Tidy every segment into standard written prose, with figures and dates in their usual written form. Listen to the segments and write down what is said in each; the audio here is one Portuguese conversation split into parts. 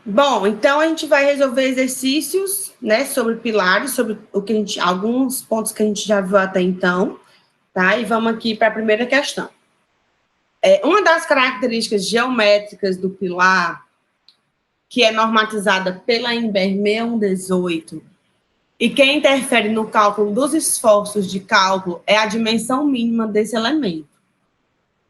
Bom, então a gente vai resolver exercícios, né, sobre pilares, sobre o que alguns pontos que a gente já viu até então, tá? E vamos aqui para a primeira questão. Uma das características geométricas do pilar, que é normatizada pela INBR 6118, e que interfere no cálculo dos esforços de cálculo, é a dimensão mínima desse elemento.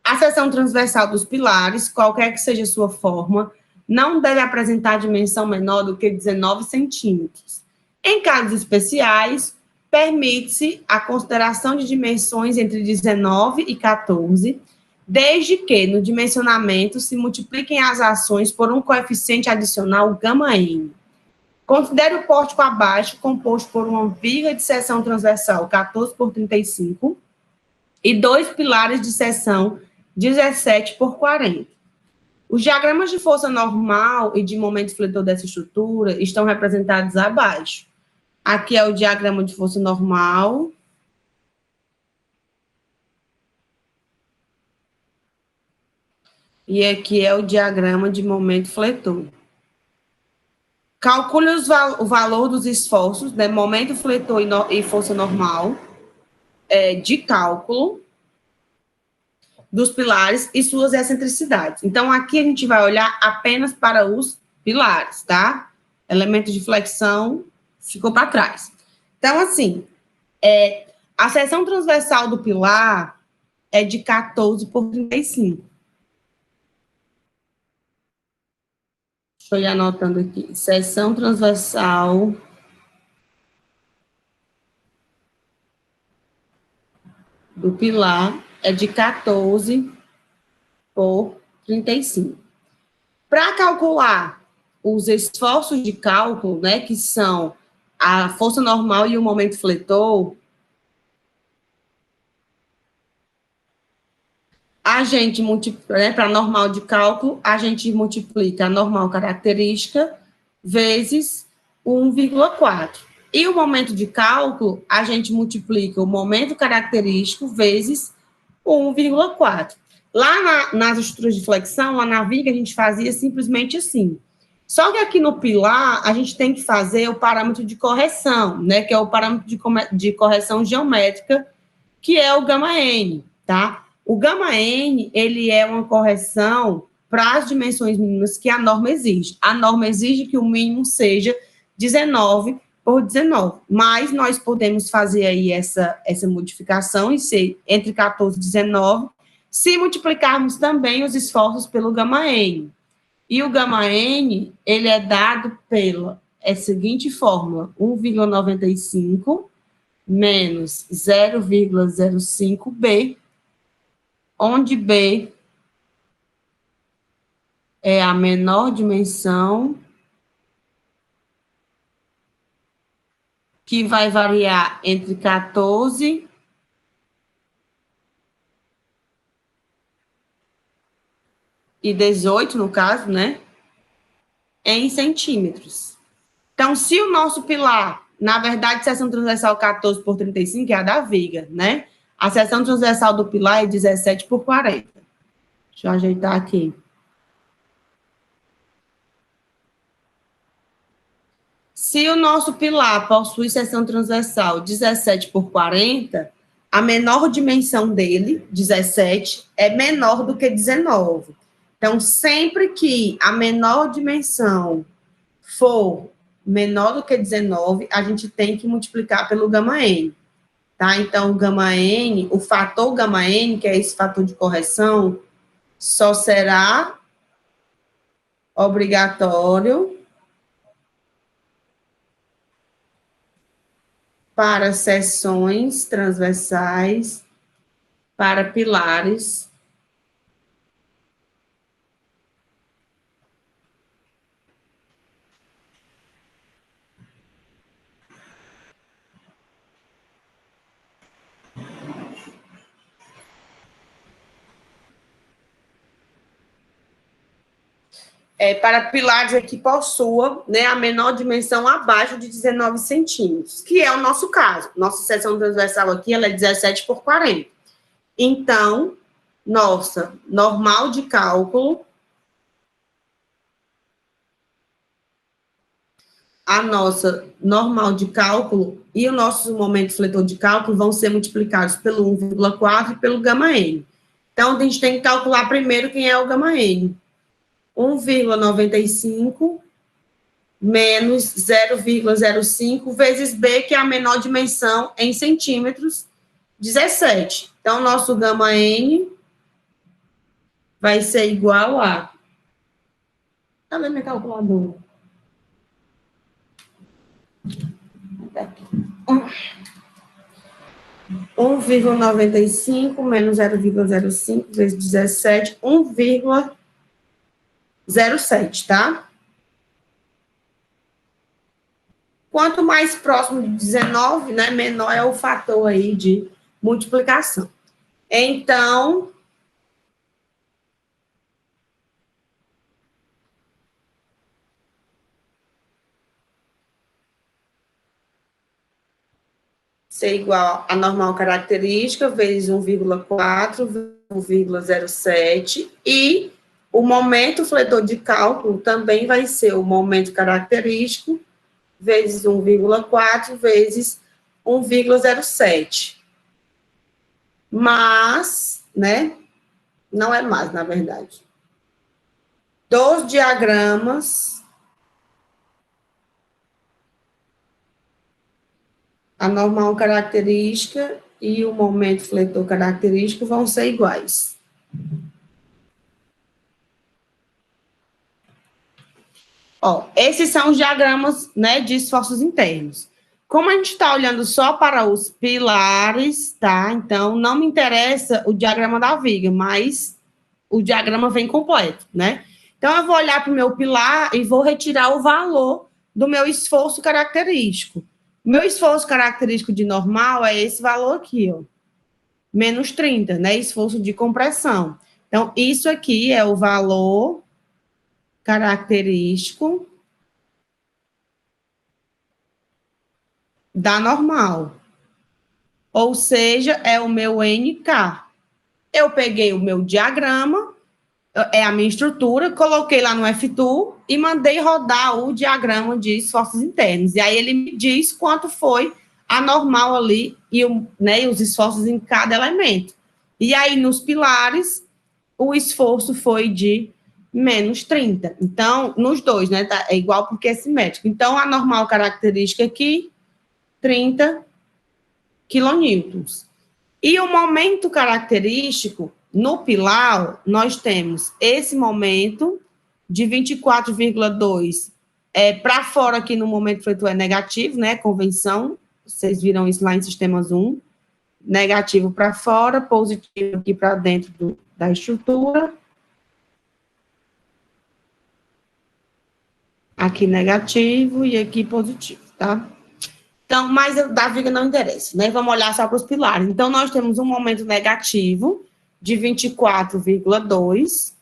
A seção transversal dos pilares, qualquer que seja sua forma, não deve apresentar dimensão menor do que 19 centímetros. Em casos especiais, permite-se a consideração de dimensões entre 19 e 14, desde que no dimensionamento se multipliquem as ações por um coeficiente adicional γn. Considere o pórtico abaixo, composto por uma viga de seção transversal 14 por 35 e dois pilares de seção 17 por 40. Os diagramas de força normal e de momento fletor dessa estrutura estão representados abaixo. Aqui é o diagrama de força normal. E aqui é o diagrama de momento fletor. Calcule o valor dos esforços, né, momento fletor e força normal, de cálculo dos pilares e suas excentricidades. Então, aqui a gente vai olhar apenas para os pilares, tá? Elemento de flexão ficou para trás. Então, assim, a seção transversal do pilar é de 14 por 35. Deixa eu ir anotando aqui. Seção transversal do pilar é de 14 por 35. Para calcular os esforços de cálculo, né, que são a força normal e o momento fletor, a gente multiplica, né, para normal de cálculo, a gente multiplica a normal característica vezes 1,4. E o momento de cálculo, a gente multiplica o momento característico vezes 1,4. Lá nas estruturas de flexão, lá na viga, a gente fazia simplesmente assim. Só que aqui no pilar, a gente tem que fazer o parâmetro de correção, né, que é o parâmetro de correção geométrica, que é o γn, tá? O γn, ele é uma correção para as dimensões mínimas que a norma exige. A norma exige que o mínimo seja 19 por 19, mas nós podemos fazer aí essa modificação e ser entre 14 e 19, se multiplicarmos também os esforços pelo γn. E o γn, ele é dado pela seguinte fórmula, 1,95 menos 0,05B, onde B é a menor dimensão, que vai variar entre 14 e 18, no caso, né, em centímetros. Então, se o nosso pilar, na verdade, seção transversal 14 por 35 é a da viga, né? A seção transversal do pilar é 17 por 40. Deixa eu ajeitar aqui. Se o nosso pilar possui seção transversal 17 por 40, a menor dimensão dele, 17, é menor do que 19. Então, sempre que a menor dimensão for menor do que 19, a gente tem que multiplicar pelo γn. Tá? Então, o γn, o fator γn, que é esse fator de correção, só será obrigatório para seções transversais, para pilares. Para pilares que possuam, né, a menor dimensão abaixo de 19 centímetros, que é o nosso caso. Nossa seção transversal aqui ela é 17 por 40. Então, nossa normal de cálculo a nossa normal de cálculo e o nosso momento fletor de cálculo vão ser multiplicados pelo 1,4 e pelo γ-n. Então, a gente tem que calcular primeiro quem é o γ-n. 1,95 menos 0,05 vezes B, que é a menor dimensão em centímetros, 17. Então, nosso γ-n vai ser igual a... Cadê minha calculadora? 1,95 menos 0,05 vezes 17, 1,07, tá? Quanto mais próximo de 19, né, menor é o fator aí de multiplicação. Então, ser igual a normal característica vezes 1,4 vezes 1,07 e o momento fletor de cálculo também vai ser o momento característico vezes 1,4 vezes 1,07. Mas, né, não é mais, na verdade. Dos diagramas, a normal característica e o momento fletor característico vão ser iguais. Ó, esses são os diagramas, né, de esforços internos. Como a gente está olhando só para os pilares, tá? Então, não me interessa o diagrama da viga, mas o diagrama vem completo, né? Então, eu vou olhar para o meu pilar e vou retirar o valor do meu esforço característico. Meu esforço característico de normal é esse valor aqui, ó. Menos 30, né? Esforço de compressão. Então, isso aqui é o valor característico da normal. Ou seja, é o meu NK. Eu peguei o meu diagrama, é a minha estrutura, coloquei lá no F2 e mandei rodar o diagrama de esforços internos. E aí ele me diz quanto foi a normal ali e, né, os esforços em cada elemento. E aí, nos pilares, o esforço foi de menos 30. Então, nos dois, né? Tá, é igual porque é simétrico. Então, a normal característica aqui, 30 quilonewtons. E o momento característico, no pilar, nós temos esse momento de 24,2 para fora aqui no momento fletor é negativo, né? Convenção, vocês viram isso lá em sistemas 1. Negativo para fora, positivo aqui para dentro da estrutura. Aqui negativo e aqui positivo, tá? Então, mas da viga não interessa, né? Vamos olhar só para os pilares. Então, nós temos um momento negativo de 24,2.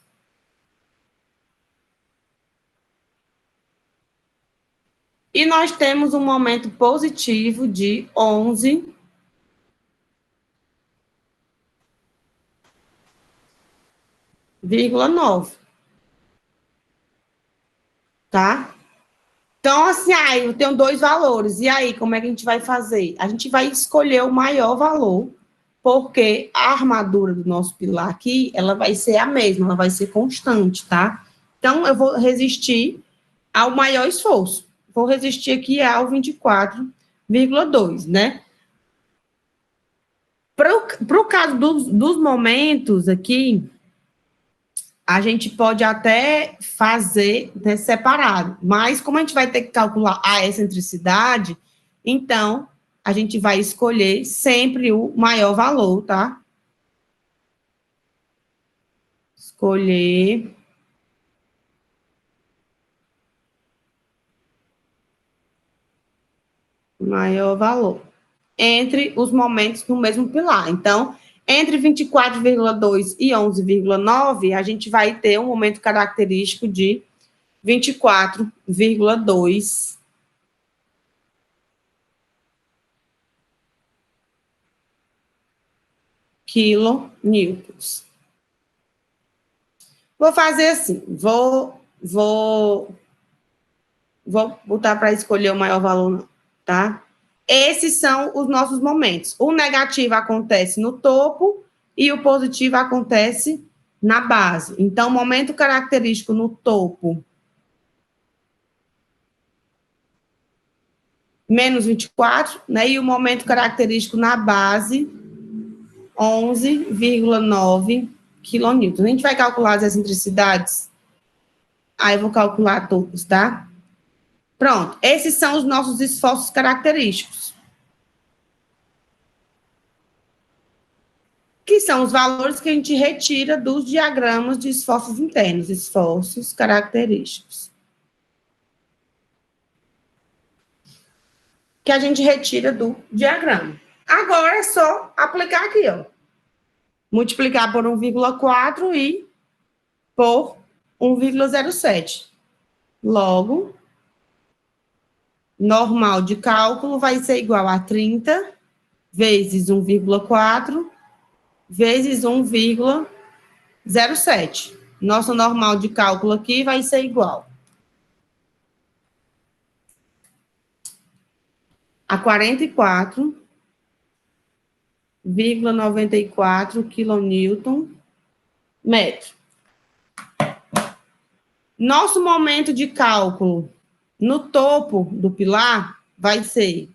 E nós temos um momento positivo de 11,9. Tá? Então, assim, aí eu tenho dois valores. E aí, como é que a gente vai fazer? A gente vai escolher o maior valor, porque a armadura do nosso pilar aqui, ela vai ser a mesma, ela vai ser constante, tá? Então, eu vou resistir ao maior esforço. Vou resistir aqui ao 24,2, né? Para o caso dos momentos aqui, a gente pode até fazer, né, separado, mas como a gente vai ter que calcular a excentricidade, então a gente vai escolher sempre o maior valor, tá? Escolher o maior valor entre os momentos no mesmo pilar. Então, entre 24,2 e 11,9, a gente vai ter um momento característico de 24,2 quilonewtons. Vou fazer assim, vou vou botar para escolher o maior valor, não, tá? Esses são os nossos momentos. O negativo acontece no topo e o positivo acontece na base. Então, o momento característico no topo, menos 24, né? E o momento característico na base, 11,9 quilonewtons. A gente vai calcular as excentricidades? Aí eu vou calcular todos, tá? Pronto, esses são os nossos esforços característicos. Que são os valores que a gente retira dos diagramas de esforços internos, esforços característicos. Que a gente retira do diagrama. Agora é só aplicar aqui, ó. Multiplicar por 1,4 e por 1,07. Logo, normal de cálculo vai ser igual a 30 vezes 1,4 vezes 1,07. Nosso normal de cálculo aqui vai ser igual a 44,94 quilonewton metro. Nosso momento de cálculo no topo do pilar vai ser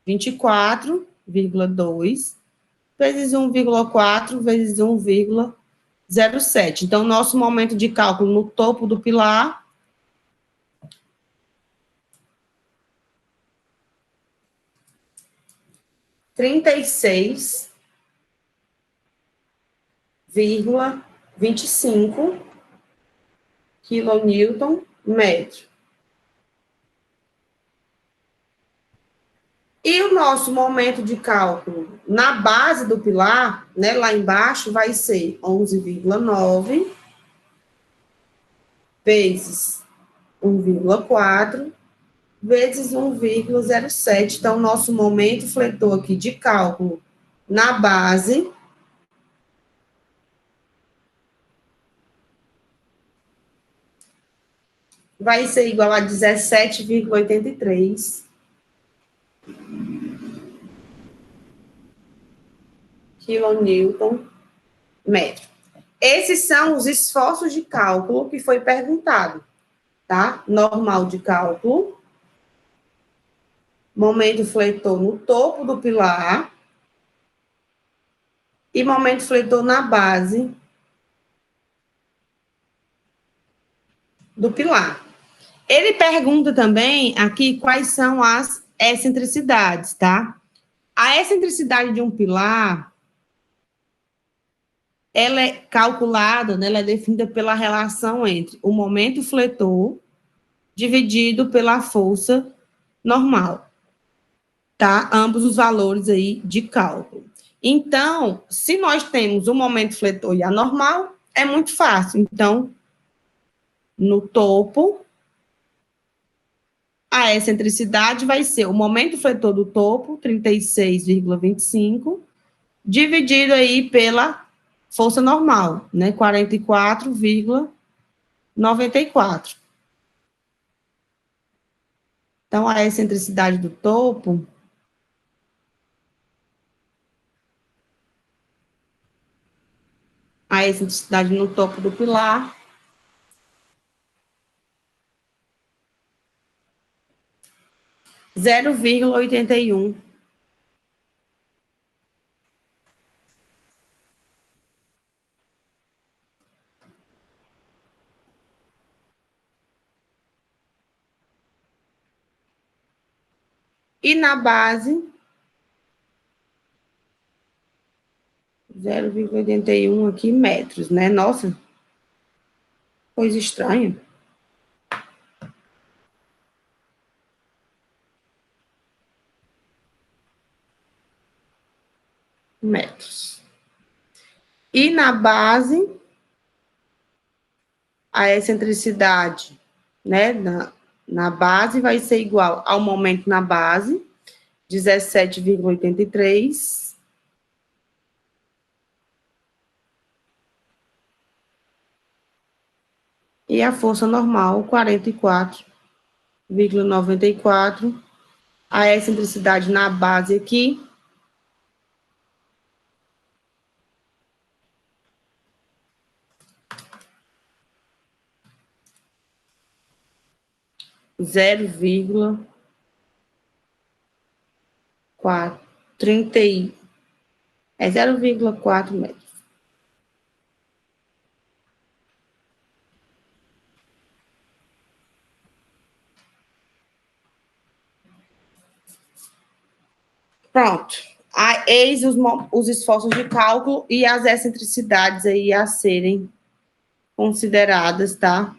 24,2 vezes 1,4 vezes 1,07. Então, nosso momento de cálculo no topo do pilar é 36,25 quilonewton metro. E o nosso momento de cálculo na base do pilar, né, lá embaixo, vai ser 11,9 vezes 1,4 vezes 1,07. Então, nosso momento fletor aqui de cálculo na base vai ser igual a 17,83 quilonewton metro. Esses são os esforços de cálculo que foi perguntado, tá? Normal de cálculo, momento fletor no topo do pilar e momento fletor na base do pilar. Ele pergunta também aqui quais são as excentricidades, tá? A excentricidade de um pilar, ela é calculada, né, ela é definida pela relação entre o momento fletor dividido pela força normal, tá? Ambos os valores aí de cálculo. Então, se nós temos o momento fletor e a normal, é muito fácil. Então, no topo, a excentricidade vai ser o momento fletor do topo, 36,25, dividido aí pela força normal, né? 44,94. Então, a excentricidade do topo a excentricidade no topo do pilar é 0,81. E na base, 0,81 aqui metros, né? Nossa, coisa estranha. Metros. E na base, a excentricidade, né? Na base vai ser igual ao momento na base, 17,83. E a força normal, 44,94. 0,94. A excentricidade na base aqui. Zero vírgula 0,4 metros. Pronto. Eis os esforços de cálculo e as excentricidades aí a serem consideradas, tá?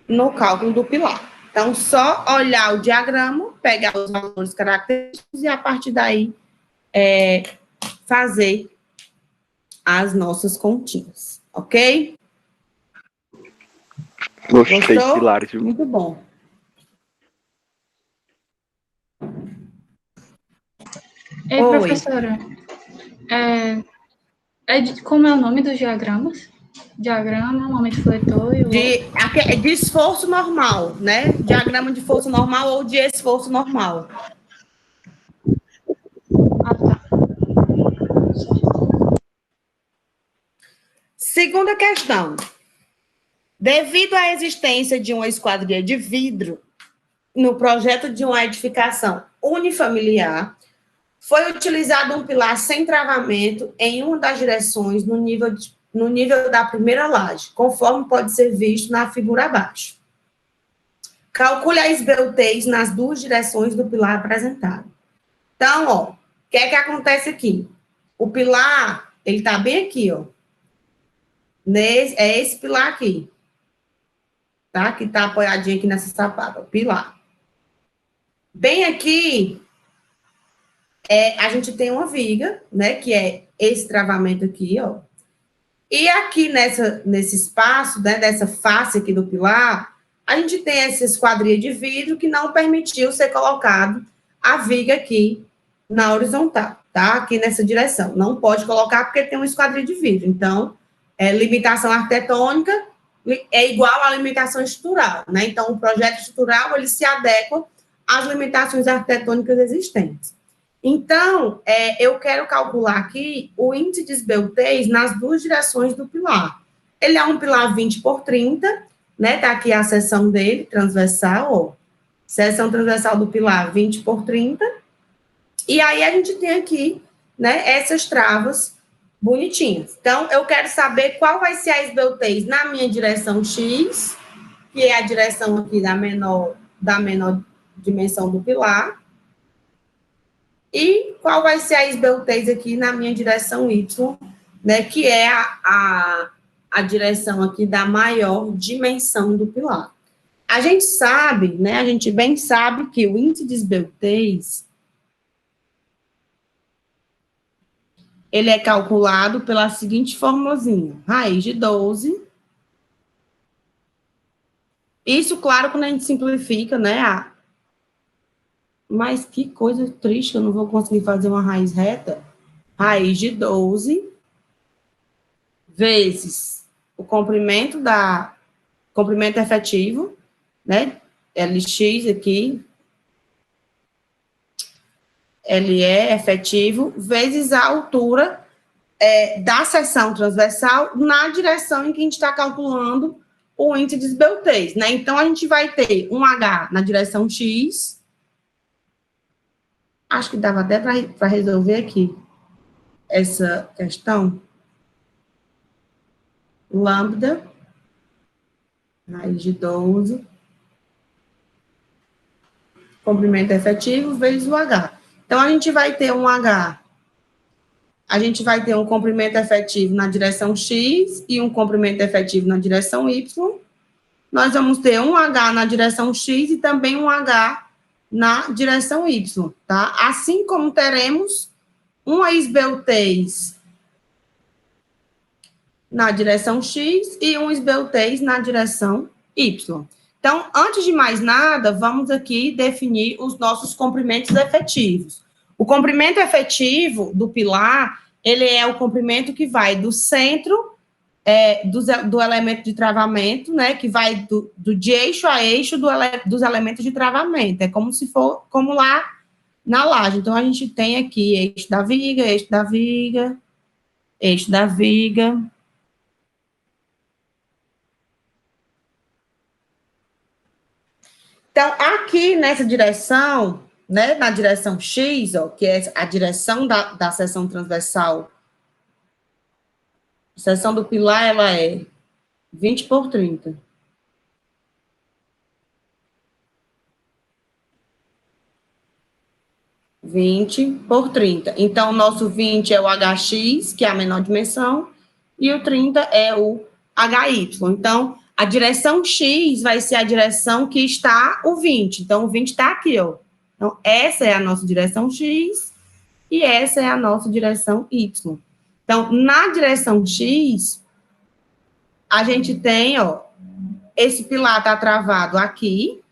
No cálculo do pilar. Então, só olhar o diagrama, pegar os valores característicos e, a partir daí, fazer as nossas continhas, ok? Gostei, Gostou? Pilar, viu? Muito bom. Ei, professora, como é o nome dos diagramas? Diagrama, momento fletor e o... De esforço normal, né? Diagrama de força normal ou de esforço normal. Ah, tá. Segunda questão. Devido à existência de uma esquadria de vidro no projeto de uma edificação unifamiliar, foi utilizado um pilar sem travamento em uma das direções no nível da primeira laje, conforme pode ser visto na figura abaixo. Calcule a esbeltez nas duas direções do pilar apresentado. Então, ó, o que é que acontece aqui? O pilar, ele está bem aqui, ó. É esse pilar aqui. Tá? Que está apoiadinho aqui nessa sapada, o pilar. Bem aqui, a gente tem uma viga, né? Que é esse travamento aqui, ó. E aqui nesse espaço, né, dessa face aqui do pilar, a gente tem essa esquadria de vidro que não permitiu ser colocado a viga aqui na horizontal, tá? Aqui nessa direção. Não pode colocar porque tem uma esquadria de vidro. Então, limitação arquitetônica é igual à limitação estrutural, né? Então, o projeto estrutural, ele se adequa às limitações arquitetônicas existentes. Então, eu quero calcular aqui o índice de esbeltez nas duas direções do pilar. Ele é um pilar 20 por 30, né? Tá aqui a seção dele, transversal, ó. Seção transversal do pilar 20 por 30. E aí, a gente tem aqui, né, essas travas bonitinhas. Então, eu quero saber qual vai ser a esbeltez na minha direção X, que é a direção aqui da menor dimensão do pilar, e qual vai ser a esbeltez aqui na minha direção Y, né, que é a direção aqui da maior dimensão do pilar. A gente sabe, né, a gente bem sabe que o índice de esbeltez ele é calculado pela seguinte formulazinha, raiz de 12. Isso, claro, quando a gente simplifica, né? Mas que coisa triste, eu não vou conseguir fazer uma raiz reta. Raiz de 12 vezes o comprimento efetivo, né? LX aqui, LE efetivo, vezes a altura da seção transversal na direção em que a gente está calculando o índice de esbeltez, né? Então, a gente vai ter um H na direção X. Acho que dava até para resolver aqui essa questão. Lambda, raiz de 12, comprimento efetivo vezes o H. Então, a gente vai ter um H, a gente vai ter um comprimento efetivo na direção X e um comprimento efetivo na direção Y. Nós vamos ter um H na direção X e também um H na direção Y, tá? Assim como teremos uma esbeltez na direção X e um esbeltez na direção Y. Então, antes de mais nada, vamos aqui definir os nossos comprimentos efetivos. O comprimento efetivo do pilar, ele é o comprimento que vai do centro do elemento de travamento, né, que vai de eixo a eixo dos elementos de travamento. É como se for, como lá na laje. Então, a gente tem aqui eixo da viga, eixo da viga, eixo da viga. Então, aqui nessa direção, né, na direção X, ó, que é a direção da seção transversal, a seção do pilar, ela é 20 por 30. 20 por 30. Então, o nosso 20 é o HX, que é a menor dimensão, e o 30 é o HY. Então, a direção X vai ser a direção que está o 20. Então, o 20 está aqui, ó. Então, essa é a nossa direção X e essa é a nossa direção Y. Então, na direção X, a gente tem, ó, esse pilar está travado aqui,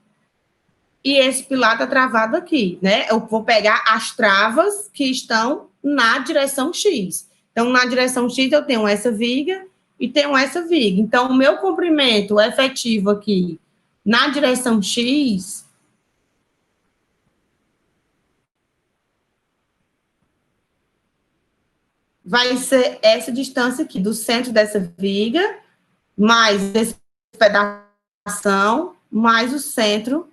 e esse pilar está travado aqui, né? Eu vou pegar as travas que estão na direção X. Então, na direção X, eu tenho essa viga e tenho essa viga. Então, o meu comprimento efetivo aqui na direção X vai ser essa distância aqui, do centro dessa viga, mais esse pedaço, mais o centro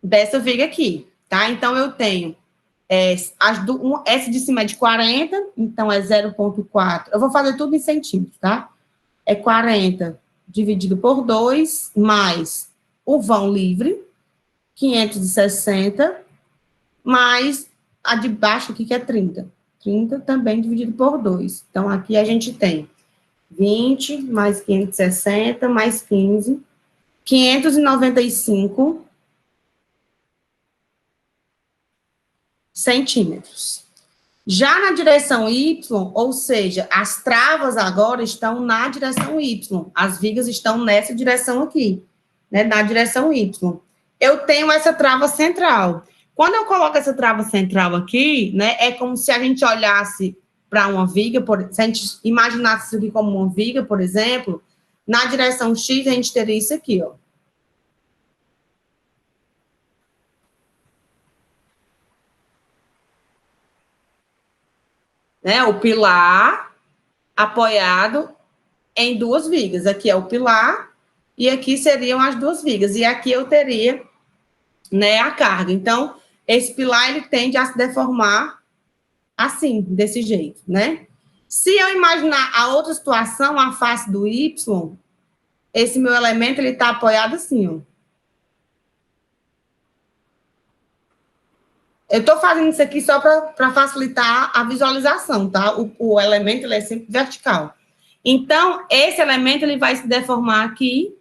dessa viga aqui, tá? Então, eu tenho essa de cima é de 40, então é 0,4. Eu vou fazer tudo em centímetros, tá? É 40 dividido por 2, mais o vão livre, 560, mais a de baixo aqui, que é 30. 30 também dividido por 2. Então, aqui a gente tem 20 mais 560 mais 15, 595 centímetros. Já na direção Y, ou seja, as travas agora estão na direção Y, as vigas estão nessa direção aqui, né, na direção Y. Eu tenho essa trava central. Quando eu coloco essa trava central aqui, né, é como se a gente olhasse para uma viga, se a gente imaginasse isso aqui como uma viga, por exemplo, na direção X a gente teria isso aqui, ó. Né, o pilar apoiado em duas vigas. Aqui é o pilar e aqui seriam as duas vigas. E aqui eu teria, né, a carga. Então, esse pilar, ele tende a se deformar assim, desse jeito, né? Se eu imaginar a outra situação, a face do Y, esse meu elemento, ele está apoiado assim, ó. Eu estou fazendo isso aqui só para facilitar a visualização, tá? O elemento, ele é sempre vertical. Então, esse elemento, ele vai se deformar aqui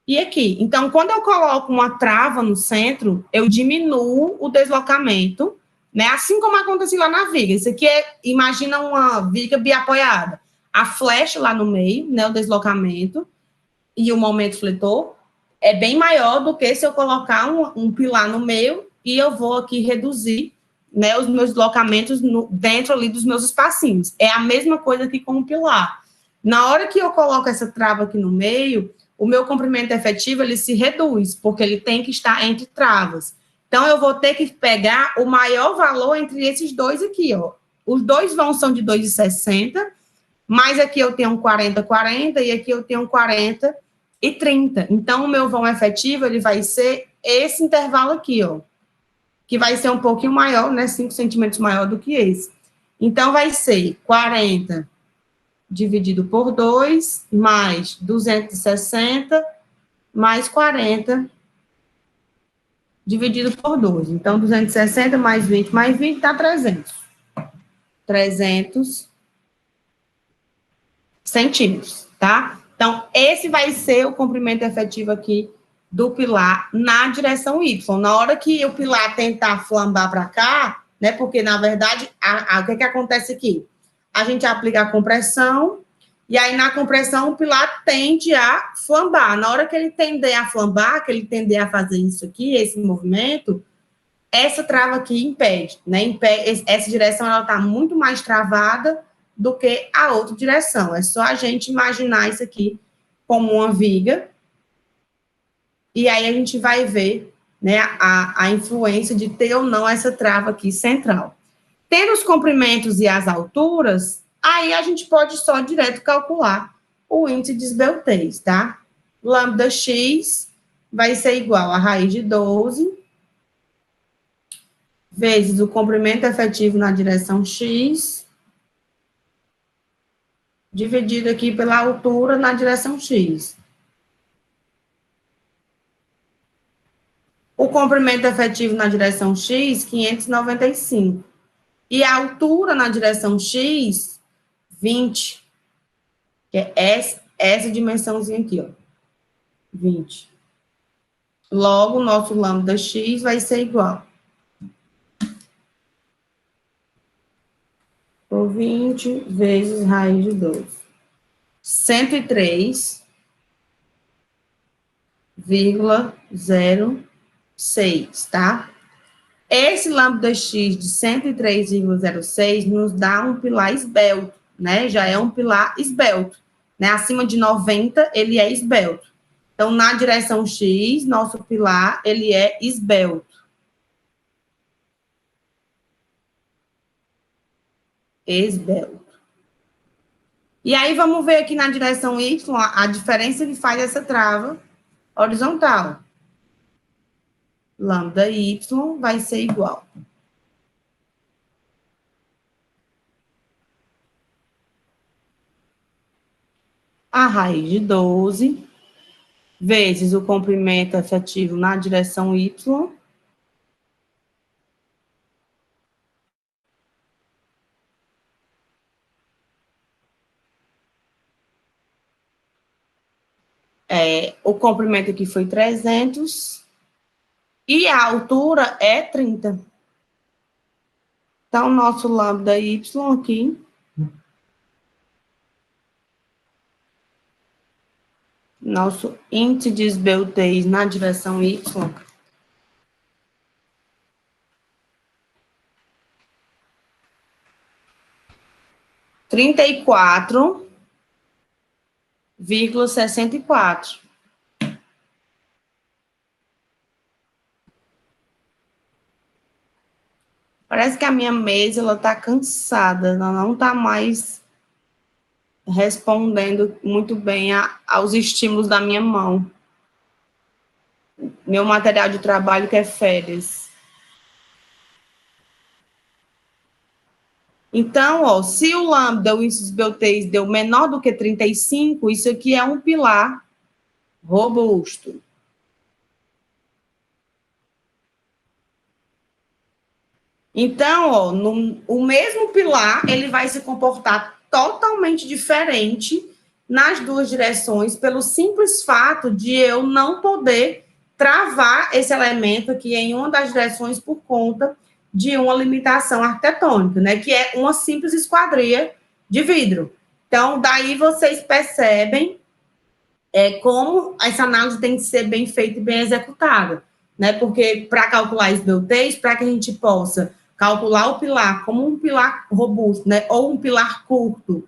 e aqui. Então, quando eu coloco uma trava no centro, eu diminuo o deslocamento, né? Assim como acontece lá na viga. Isso aqui imagina uma viga biapoiada. A flecha lá no meio, né? O deslocamento e o momento fletor é bem maior do que se eu colocar um pilar no meio e eu vou aqui reduzir, né, os meus deslocamentos dentro ali dos meus espacinhos. É a mesma coisa aqui com o pilar. Na hora que eu coloco essa trava aqui no meio, o meu comprimento efetivo, ele se reduz, porque ele tem que estar entre travas. Então, eu vou ter que pegar o maior valor entre esses dois aqui, ó. Os dois vão são de 2,60, mas aqui eu tenho um 40, 40, e aqui eu tenho um 40 e 30. Então, o meu vão efetivo, ele vai ser esse intervalo aqui, ó, que vai ser um pouquinho maior, né, 5 centímetros maior do que esse. Então, vai ser 40 dividido por 2, mais 260, mais 40, dividido por 2. Então, 260 mais 20 dá 300. 300 centímetros, tá? Então, esse vai ser o comprimento efetivo aqui do pilar na direção Y. Na hora que o pilar tentar flambar para cá, né, porque, na verdade, o que acontece aqui? A gente aplica a compressão, e aí, na compressão, o pilar tende a flambar. Na hora que ele tender a flambar, que ele tender a fazer isso aqui, esse movimento, essa trava aqui impede, né? Essa direção, ela está muito mais travada do que a outra direção. É só a gente imaginar isso aqui como uma viga, e aí a gente vai ver, né, a influência de ter ou não essa trava aqui central. Tendo os comprimentos e as alturas, aí a gente pode só direto calcular o índice de esbeltez, tá? Lambda x vai ser igual a raiz de 12 vezes o comprimento efetivo na direção x, dividido aqui pela altura na direção x. O comprimento efetivo na direção x, 595. E a altura na direção x, 20. Que é essa dimensãozinha aqui, ó. 20. Logo, o nosso lambda x vai ser igual por 20 vezes raiz de 12. 103,06, tá? Esse lambda x de 103,06 nos dá um pilar esbelto, né? Já é um pilar esbelto, né? Acima de 90, ele é esbelto. Então, na direção x, nosso pilar, ele é esbelto. Esbelto. E aí, vamos ver aqui na direção y, a diferença que faz essa trava horizontal. Lambda y vai ser igual a raiz de 12 vezes o comprimento efetivo na direção y, o comprimento aqui foi 300 e a altura é 30. Então, nosso lambda y aqui nosso índice de esbeltez na direção y 34,64. Parece que a minha mesa ela tá cansada, ela não tá mais respondendo muito bem aos estímulos da minha mão. Meu material de trabalho que é férias. Então, ó, se o lambda, o índice de esbeltez, deu menor do que 35, isso aqui é um pilar robusto. Então, ó, o mesmo pilar, ele vai se comportar totalmente diferente nas duas direções, pelo simples fato de eu não poder travar esse elemento aqui em uma das direções por conta de uma limitação arquitetônica, né, que é uma simples esquadria de vidro. Então, daí vocês percebem como essa análise tem que ser bem feita e bem executada, né, porque para calcular esbeltez, para que a gente possa calcular o pilar como um pilar robusto, né, ou um pilar curto,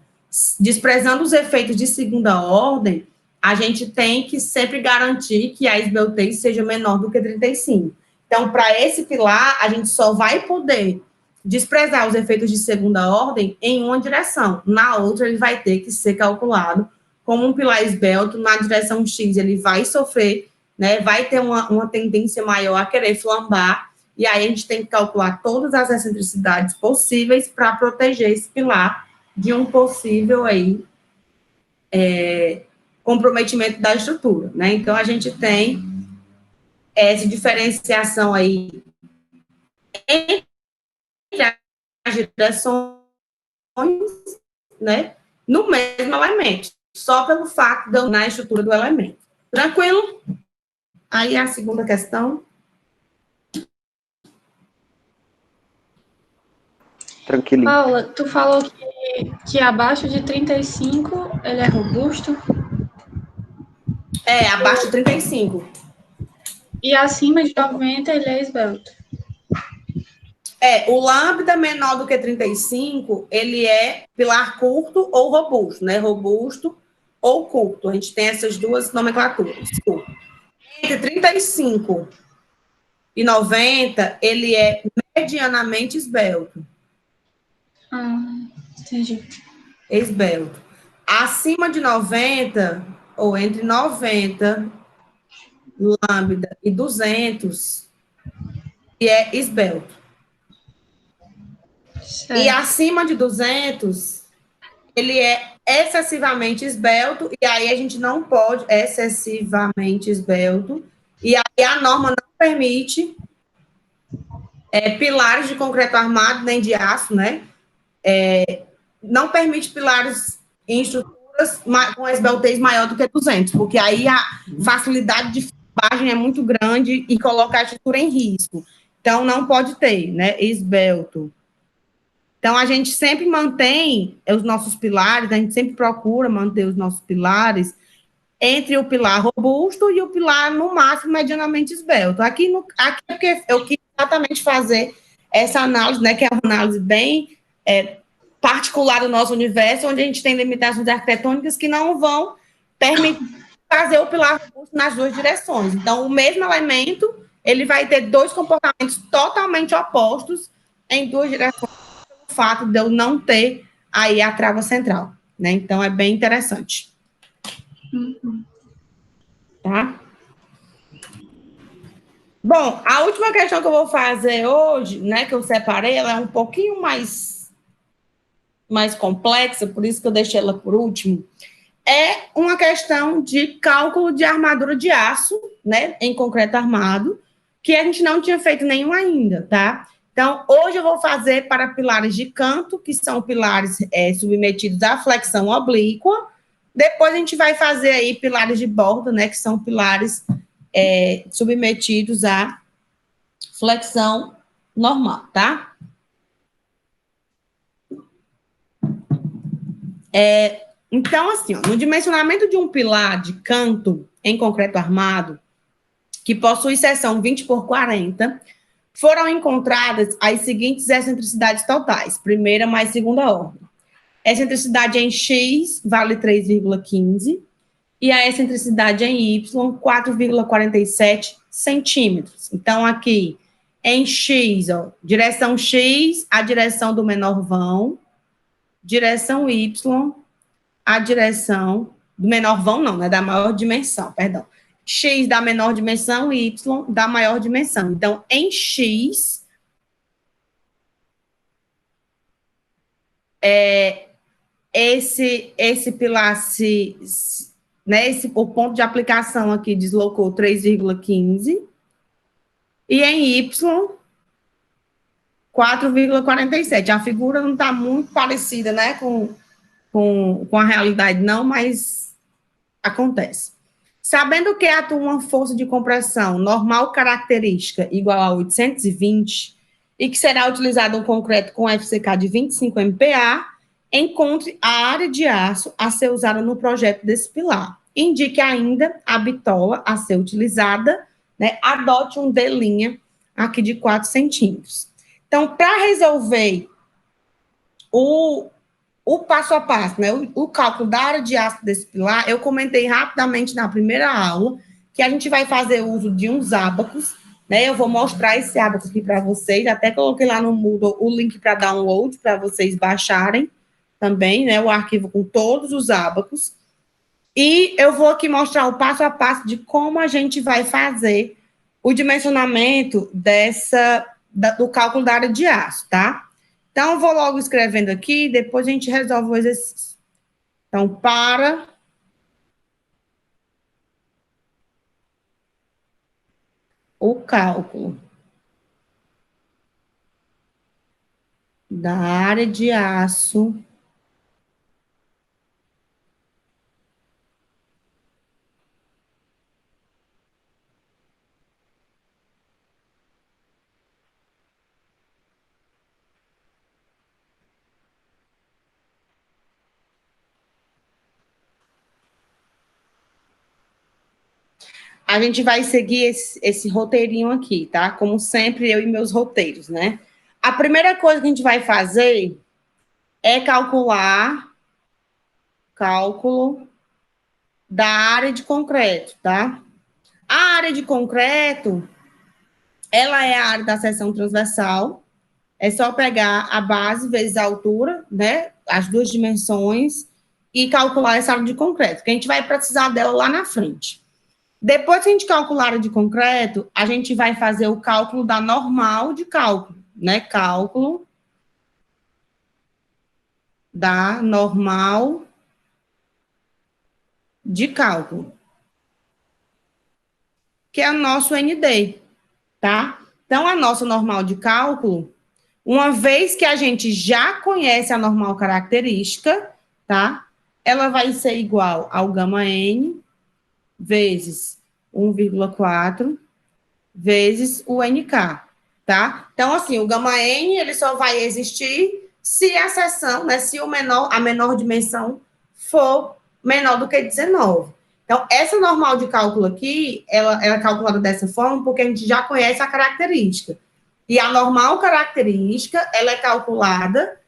desprezando os efeitos de segunda ordem, a gente tem que sempre garantir que a esbeltez seja menor do que 35. Então, para esse pilar, a gente só vai poder desprezar os efeitos de segunda ordem em uma direção. Na outra, ele vai ter que ser calculado como um pilar esbelto. Na direção X, ele vai sofrer, né, vai ter uma tendência maior a querer flambar, e aí a gente tem que calcular todas as excentricidades possíveis para proteger esse pilar de um possível aí, comprometimento da estrutura, né? Então, a gente tem essa diferenciação aí entre as direções, né, no mesmo elemento, só pelo fato de eu na estrutura do elemento. Tranquilo? Aí a segunda questão. Tranquilinho. Paula, tu falou que abaixo de 35 ele é robusto? Abaixo de 35. E acima de 90 ele é esbelto? O lambda menor do que 35, ele é pilar curto ou robusto, né? Robusto ou curto. A gente tem essas duas nomenclaturas. Entre 35 e 90, ele é medianamente esbelto. Entendi. Esbelto. Acima de 90, ou entre 90, lambda, e 200, que é esbelto. Certo. E acima de 200, ele é excessivamente esbelto, e aí a gente não pode, excessivamente esbelto, e aí a norma não permite pilares de concreto armado, nem de aço, né? Não permite pilares em estruturas com esbeltez maior do que 200, porque aí a facilidade de filmagem é muito grande e coloca a estrutura em risco. Então, não pode ter, né? Esbelto. Então, a gente sempre mantém os nossos pilares, a gente sempre procura manter os nossos pilares entre o pilar robusto e o pilar, no máximo, medianamente esbelto. Aqui é porque eu quis exatamente fazer essa análise, né, que é uma análise bem particular do nosso universo, onde a gente tem limitações arquitetônicas que não vão permitir fazer o pilar robusto nas duas direções. Então, o mesmo elemento, ele vai ter dois comportamentos totalmente opostos em duas direções, pelo fato de eu não ter aí a trava central, né? Então, é bem interessante. Tá? Bom, a última questão que eu vou fazer hoje, né, que eu separei, ela é um pouquinho mais complexa, por isso que eu deixei ela por último, é uma questão de cálculo de armadura de aço, né, em concreto armado, que a gente não tinha feito nenhum ainda, tá? Então, hoje eu vou fazer para pilares de canto, que são pilares submetidos à flexão oblíqua. Depois a gente vai fazer aí pilares de borda, né, que são pilares submetidos à flexão normal, tá? Então, assim, no dimensionamento de um pilar de canto em concreto armado, que possui seção 20 por 40, foram encontradas as seguintes excentricidades totais, primeira mais segunda ordem. Excentricidade em X vale 3,15 e a excentricidade em Y, 4,47 centímetros. Então, aqui, em X, ó, direção X, a direção do menor vão, direção Y, a direção do menor vão, não, né, da maior dimensão, perdão. X da menor dimensão, Y da maior dimensão. Então, em X, esse pilar né, o ponto de aplicação aqui deslocou 3,15 e em Y 4,47. A figura não está muito parecida, né, com a realidade, não, mas acontece. Sabendo que atua uma força de compressão normal característica igual a 820 e que será utilizado um concreto com FCK de 25 MPa, encontre a área de aço a ser usada no projeto desse pilar. Indique ainda a bitola a ser utilizada, né? Adote um D' aqui de 4 centímetros. Então, para resolver o passo a passo, né? O cálculo da área de aço desse pilar, eu comentei rapidamente na primeira aula que a gente vai fazer uso de uns ábacos, né? Eu vou mostrar esse ábaco aqui para vocês, até coloquei lá no Moodle o link para download, para vocês baixarem também, né? O arquivo com todos os ábacos. E eu vou aqui mostrar o passo a passo de como a gente vai fazer o dimensionamento do cálculo da área de aço, tá? Então, eu vou logo escrevendo aqui, depois a gente resolve o exercício. Então, para o cálculo da área de aço a gente vai seguir esse roteirinho aqui, tá? Como sempre, eu e meus roteiros, né? a primeira coisa que a gente vai fazer é calcular cálculo da área de concreto, tá? A área de concreto, ela é a área da seção transversal. É só pegar a base vezes a altura, né? As duas dimensões e calcular essa área de concreto, que a gente vai precisar dela lá na frente. Depois que a gente calcular a área de concreto, a gente vai fazer o cálculo da normal de cálculo, né? Cálculo da normal de cálculo, que é o nosso ND, tá? Então, a nossa normal de cálculo, uma vez que a gente já conhece a normal característica, tá? Ela vai ser igual ao gama N vezes 1,4 vezes o NK, tá? Então, assim, o gama N, ele só vai existir se a seção, né, se a menor dimensão for menor do que 19. Então, essa normal de cálculo aqui, ela é calculada dessa forma porque a gente já conhece a característica. E a normal característica, ela é calculada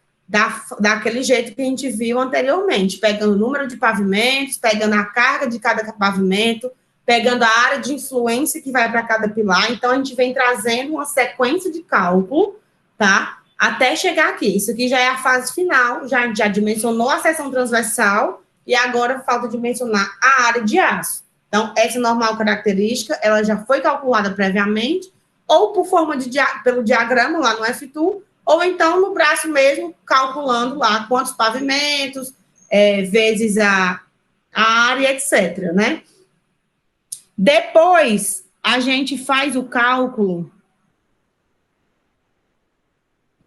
daquele jeito que a gente viu anteriormente, pegando o número de pavimentos, pegando a carga de cada pavimento, pegando a área de influência que vai para cada pilar. Então, a gente vem trazendo uma sequência de cálculo, tá? Até chegar aqui. Isso aqui já é a fase final, já dimensionou a seção transversal e agora falta dimensionar a área de aço. Então, essa normal característica, ela já foi calculada previamente, ou por forma pelo diagrama lá no F2, ou então no braço mesmo, calculando lá quantos pavimentos, vezes a área, etc., né? Depois, a gente faz o cálculo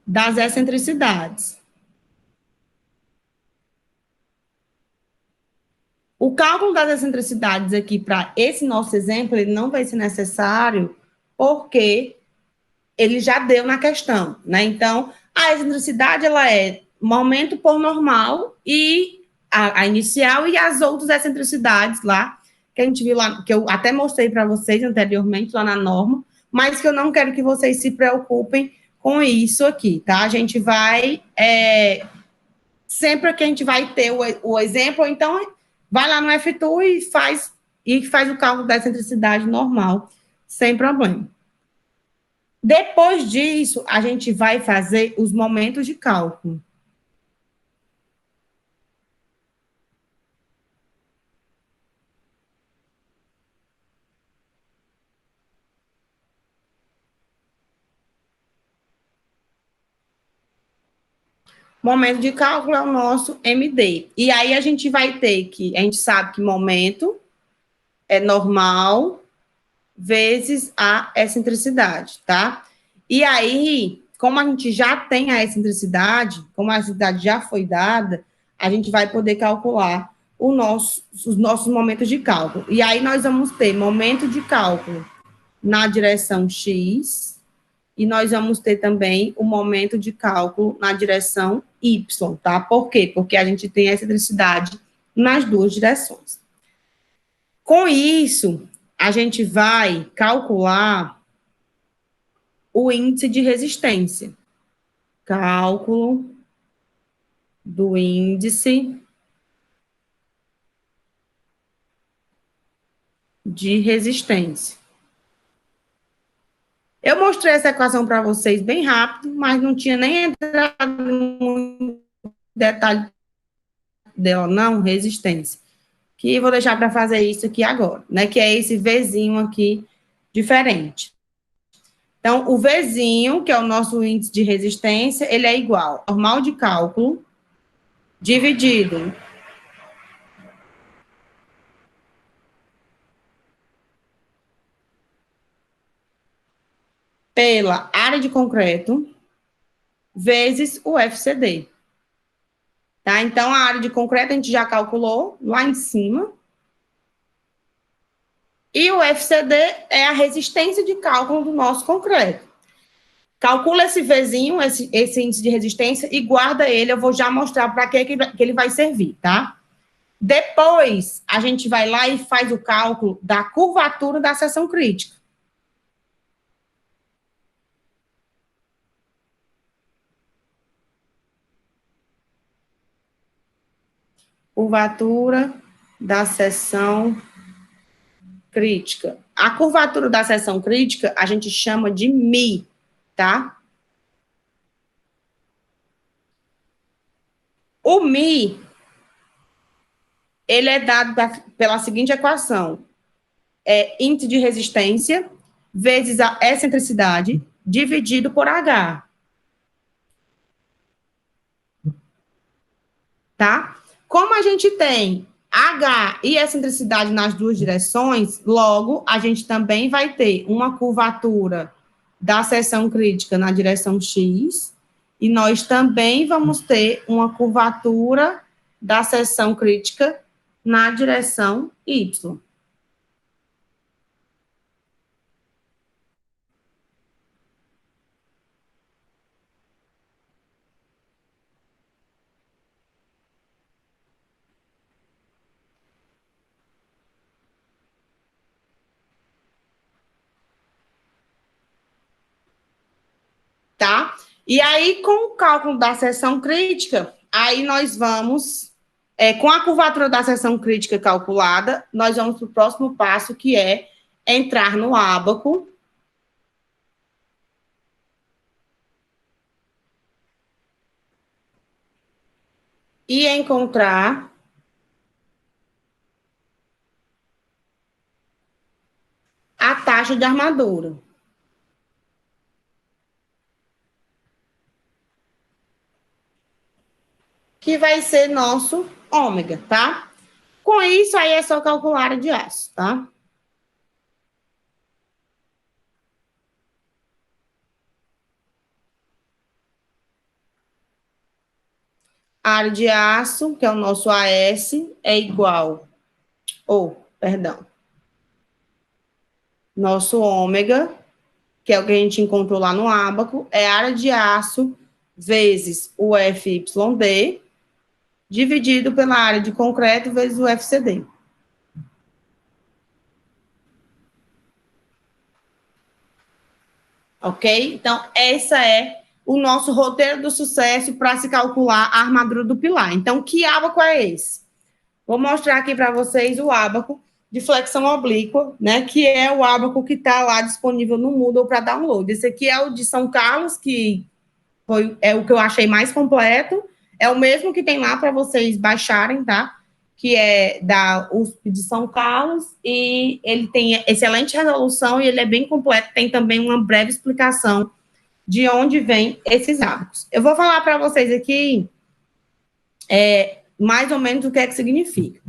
das excentricidades. O cálculo das excentricidades aqui, para esse nosso exemplo, ele não vai ser necessário, porque ele já deu na questão, né? Então, a excentricidade, ela é momento por normal e a inicial e as outras excentricidades lá, que a gente viu lá, que eu até mostrei para vocês anteriormente lá na norma, mas que eu não quero que vocês se preocupem com isso aqui, tá? A gente vai, sempre que a gente vai ter o exemplo, então, vai lá no F2 e faz o cálculo da excentricidade normal, sem problema. Depois disso, a gente vai fazer os momentos de cálculo. Momento de cálculo é o nosso MD. E aí a gente vai ter que, a gente sabe que momento é normal vezes a excentricidade, tá? E aí, como a gente já tem a excentricidade, como a excentricidade já foi dada, a gente vai poder calcular os nossos momentos de cálculo. E aí nós vamos ter momento de cálculo na direção X, e nós vamos ter também o momento de cálculo na direção Y, tá? Por quê? Porque a gente tem a excentricidade nas duas direções. Com isso, a gente vai calcular o índice de resistência. Cálculo do índice de resistência. Eu mostrei essa equação para vocês bem rápido, mas não tinha nem entrado no detalhe dela, não, resistência. Que vou deixar para fazer isso aqui agora, né? Que é esse Vzinho aqui diferente. Então, o Vzinho, que é o nosso índice de resistência, ele é igual ao normal de cálculo dividido pela área de concreto vezes o FCD. Tá? Então, a área de concreto a gente já calculou lá em cima. E o FCD é a resistência de cálculo do nosso concreto. Calcula esse Vzinho, esse índice de resistência, e guarda ele. Eu vou já mostrar para que ele vai servir, tá? Depois, a gente vai lá e faz o cálculo da curvatura da seção crítica. Curvatura da seção crítica. A curvatura da seção crítica a gente chama de Mi, tá? O Mi, ele é dado pela seguinte equação. Índice de resistência vezes a excentricidade dividido por H. Tá? Como a gente tem H e excentricidade nas duas direções, logo, a gente também vai ter uma curvatura da seção crítica na direção X, e nós também vamos ter uma curvatura da seção crítica na direção Y. Tá? E aí, com o cálculo da seção crítica, aí nós vamos, com a curvatura da seção crítica calculada, nós vamos para o próximo passo, que é entrar no ábaco e encontrar a taxa de armadura. Que vai ser nosso ômega, tá? Com isso, aí é só calcular a área de aço, tá? A área de aço, que é o nosso AS, é igual, nosso ômega, que é o que a gente encontrou lá no ábaco, é a área de aço vezes o FYD, dividido pela área de concreto vezes o FCD. Ok? Então, essa é o nosso roteiro do sucesso para se calcular a armadura do pilar. Então, que ábaco é esse? Vou mostrar aqui para vocês o ábaco de flexão oblíqua, né? Que é o ábaco que está lá disponível no Moodle para download. Esse aqui é o de São Carlos, que é o que eu achei mais completo. É o mesmo que tem lá para vocês baixarem, tá? Que é da USP de São Carlos, e ele tem excelente resolução e ele é bem completo. Tem também uma breve explicação de onde vem esses ábacos. Eu vou falar para vocês aqui mais ou menos o que é que significa.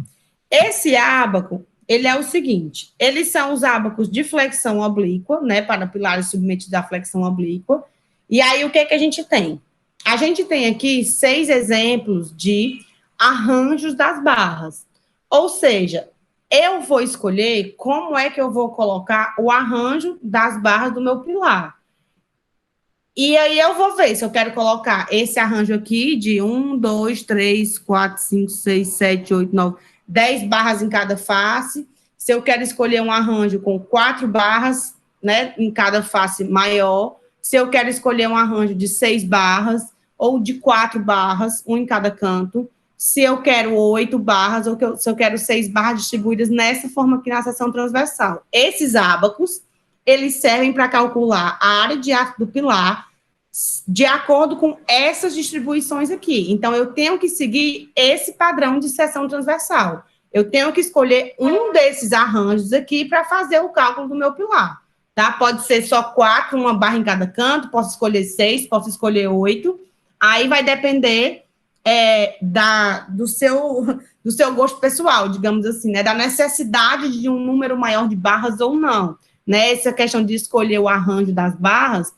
Esse ábaco, ele é o seguinte, eles são os ábacos de flexão oblíqua, né, para pilares submetidos à flexão oblíqua. E aí, o que é que a gente tem? A gente tem aqui 6 exemplos de arranjos das barras. Ou seja, eu vou escolher como é que eu vou colocar o arranjo das barras do meu pilar. E aí eu vou ver se eu quero colocar esse arranjo aqui de 1, 2, 3, 4, 5, 6, 7, 8, 9, 10 barras em cada face. Se eu quero escolher um arranjo com 4 barras, né, em cada face maior. Se eu quero escolher um arranjo de 6 barras ou de 4 barras, um em cada canto. Se eu quero 8 barras ou se eu quero 6 barras distribuídas nessa forma aqui na seção transversal. Esses ábacos, eles servem para calcular a área de aço do pilar de acordo com essas distribuições aqui. Então, eu tenho que seguir esse padrão de seção transversal. Eu tenho que escolher um desses arranjos aqui para fazer o cálculo do meu pilar, tá? Pode ser só 4, uma barra em cada canto, posso escolher 6, posso escolher 8. Aí vai depender do seu gosto pessoal, digamos assim, né? Da necessidade de um número maior de barras ou não, né? Essa questão de escolher o arranjo das barras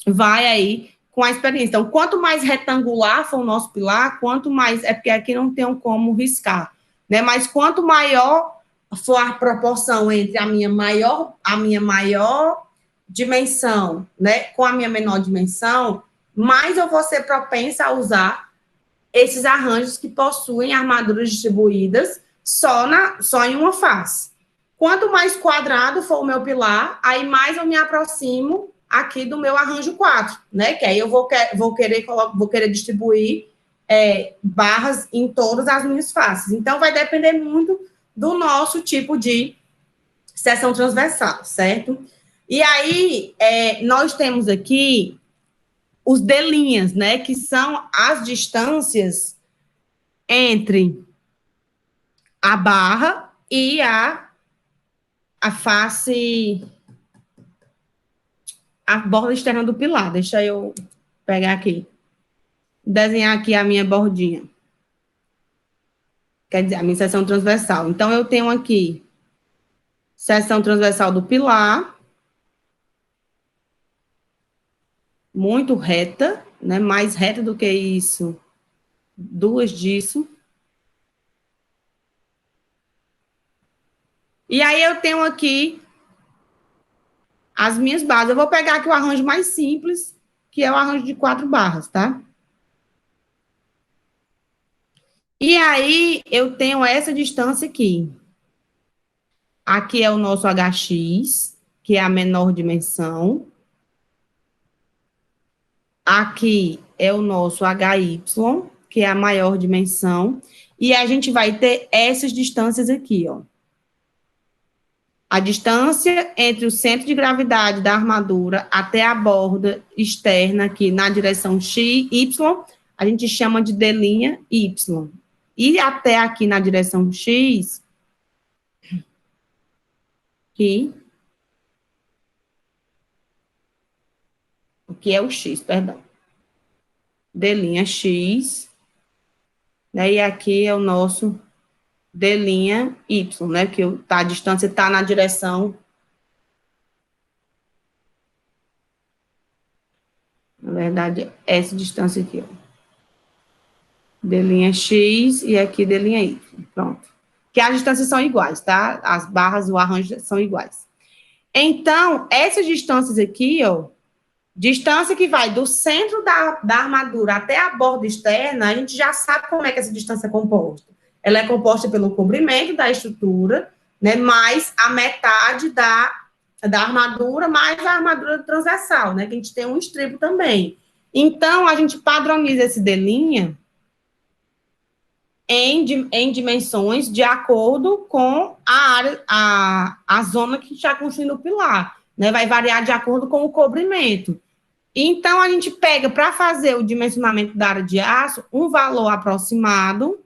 vai aí com a experiência. Então, quanto mais retangular for o nosso pilar, quanto mais... É porque aqui não tem como riscar, né? Mas quanto maior for a proporção entre a minha maior dimensão, né, com a minha menor dimensão, mais eu vou ser propensa a usar esses arranjos que possuem armaduras distribuídas só em uma face. Quanto mais quadrado for o meu pilar, aí mais eu me aproximo aqui do meu arranjo 4, né? Que aí eu vou querer distribuir barras em todas as minhas faces. Então, vai depender muito do nosso tipo de seção transversal, certo? E aí, nós temos aqui os delinhas, né, que são as distâncias entre a barra e a face, a borda externa do pilar. Deixa eu pegar aqui, desenhar aqui a minha bordinha. Quer dizer, a minha seção transversal. Então, eu tenho aqui seção transversal do pilar, muito reta, né? Mais reta do que isso, duas disso. E aí, eu tenho aqui as minhas barras. Eu vou pegar aqui o arranjo mais simples, que é o arranjo de 4 barras, tá? E aí, eu tenho essa distância aqui. Aqui é o nosso HX, que é a menor dimensão. Aqui é o nosso HY, que é a maior dimensão. E a gente vai ter essas distâncias aqui, ó. A distância entre o centro de gravidade da armadura até a borda externa aqui na direção X, Y, a gente chama de D' Y. E até aqui na direção X, que é o X, perdão. D' X, né? E aqui é o nosso D' Y, né? Que a distância está na direção. Na verdade, essa distância aqui, ó. D' X e aqui D' Y. Pronto. Que as distâncias são iguais, tá? As barras, o arranjo são iguais. Então, essas distâncias aqui, ó, distância que vai do centro da armadura até a borda externa, a gente já sabe como é que essa distância é composta. Ela é composta pelo comprimento da estrutura, né, mais a metade da armadura, mais a armadura transversal, né, que a gente tem um estribo também. Então, a gente padroniza esse D' em dimensões de acordo com a área, a zona que está construindo o pilar, né, vai variar de acordo com o cobrimento. Então, a gente pega, para fazer o dimensionamento da área de aço, um valor aproximado,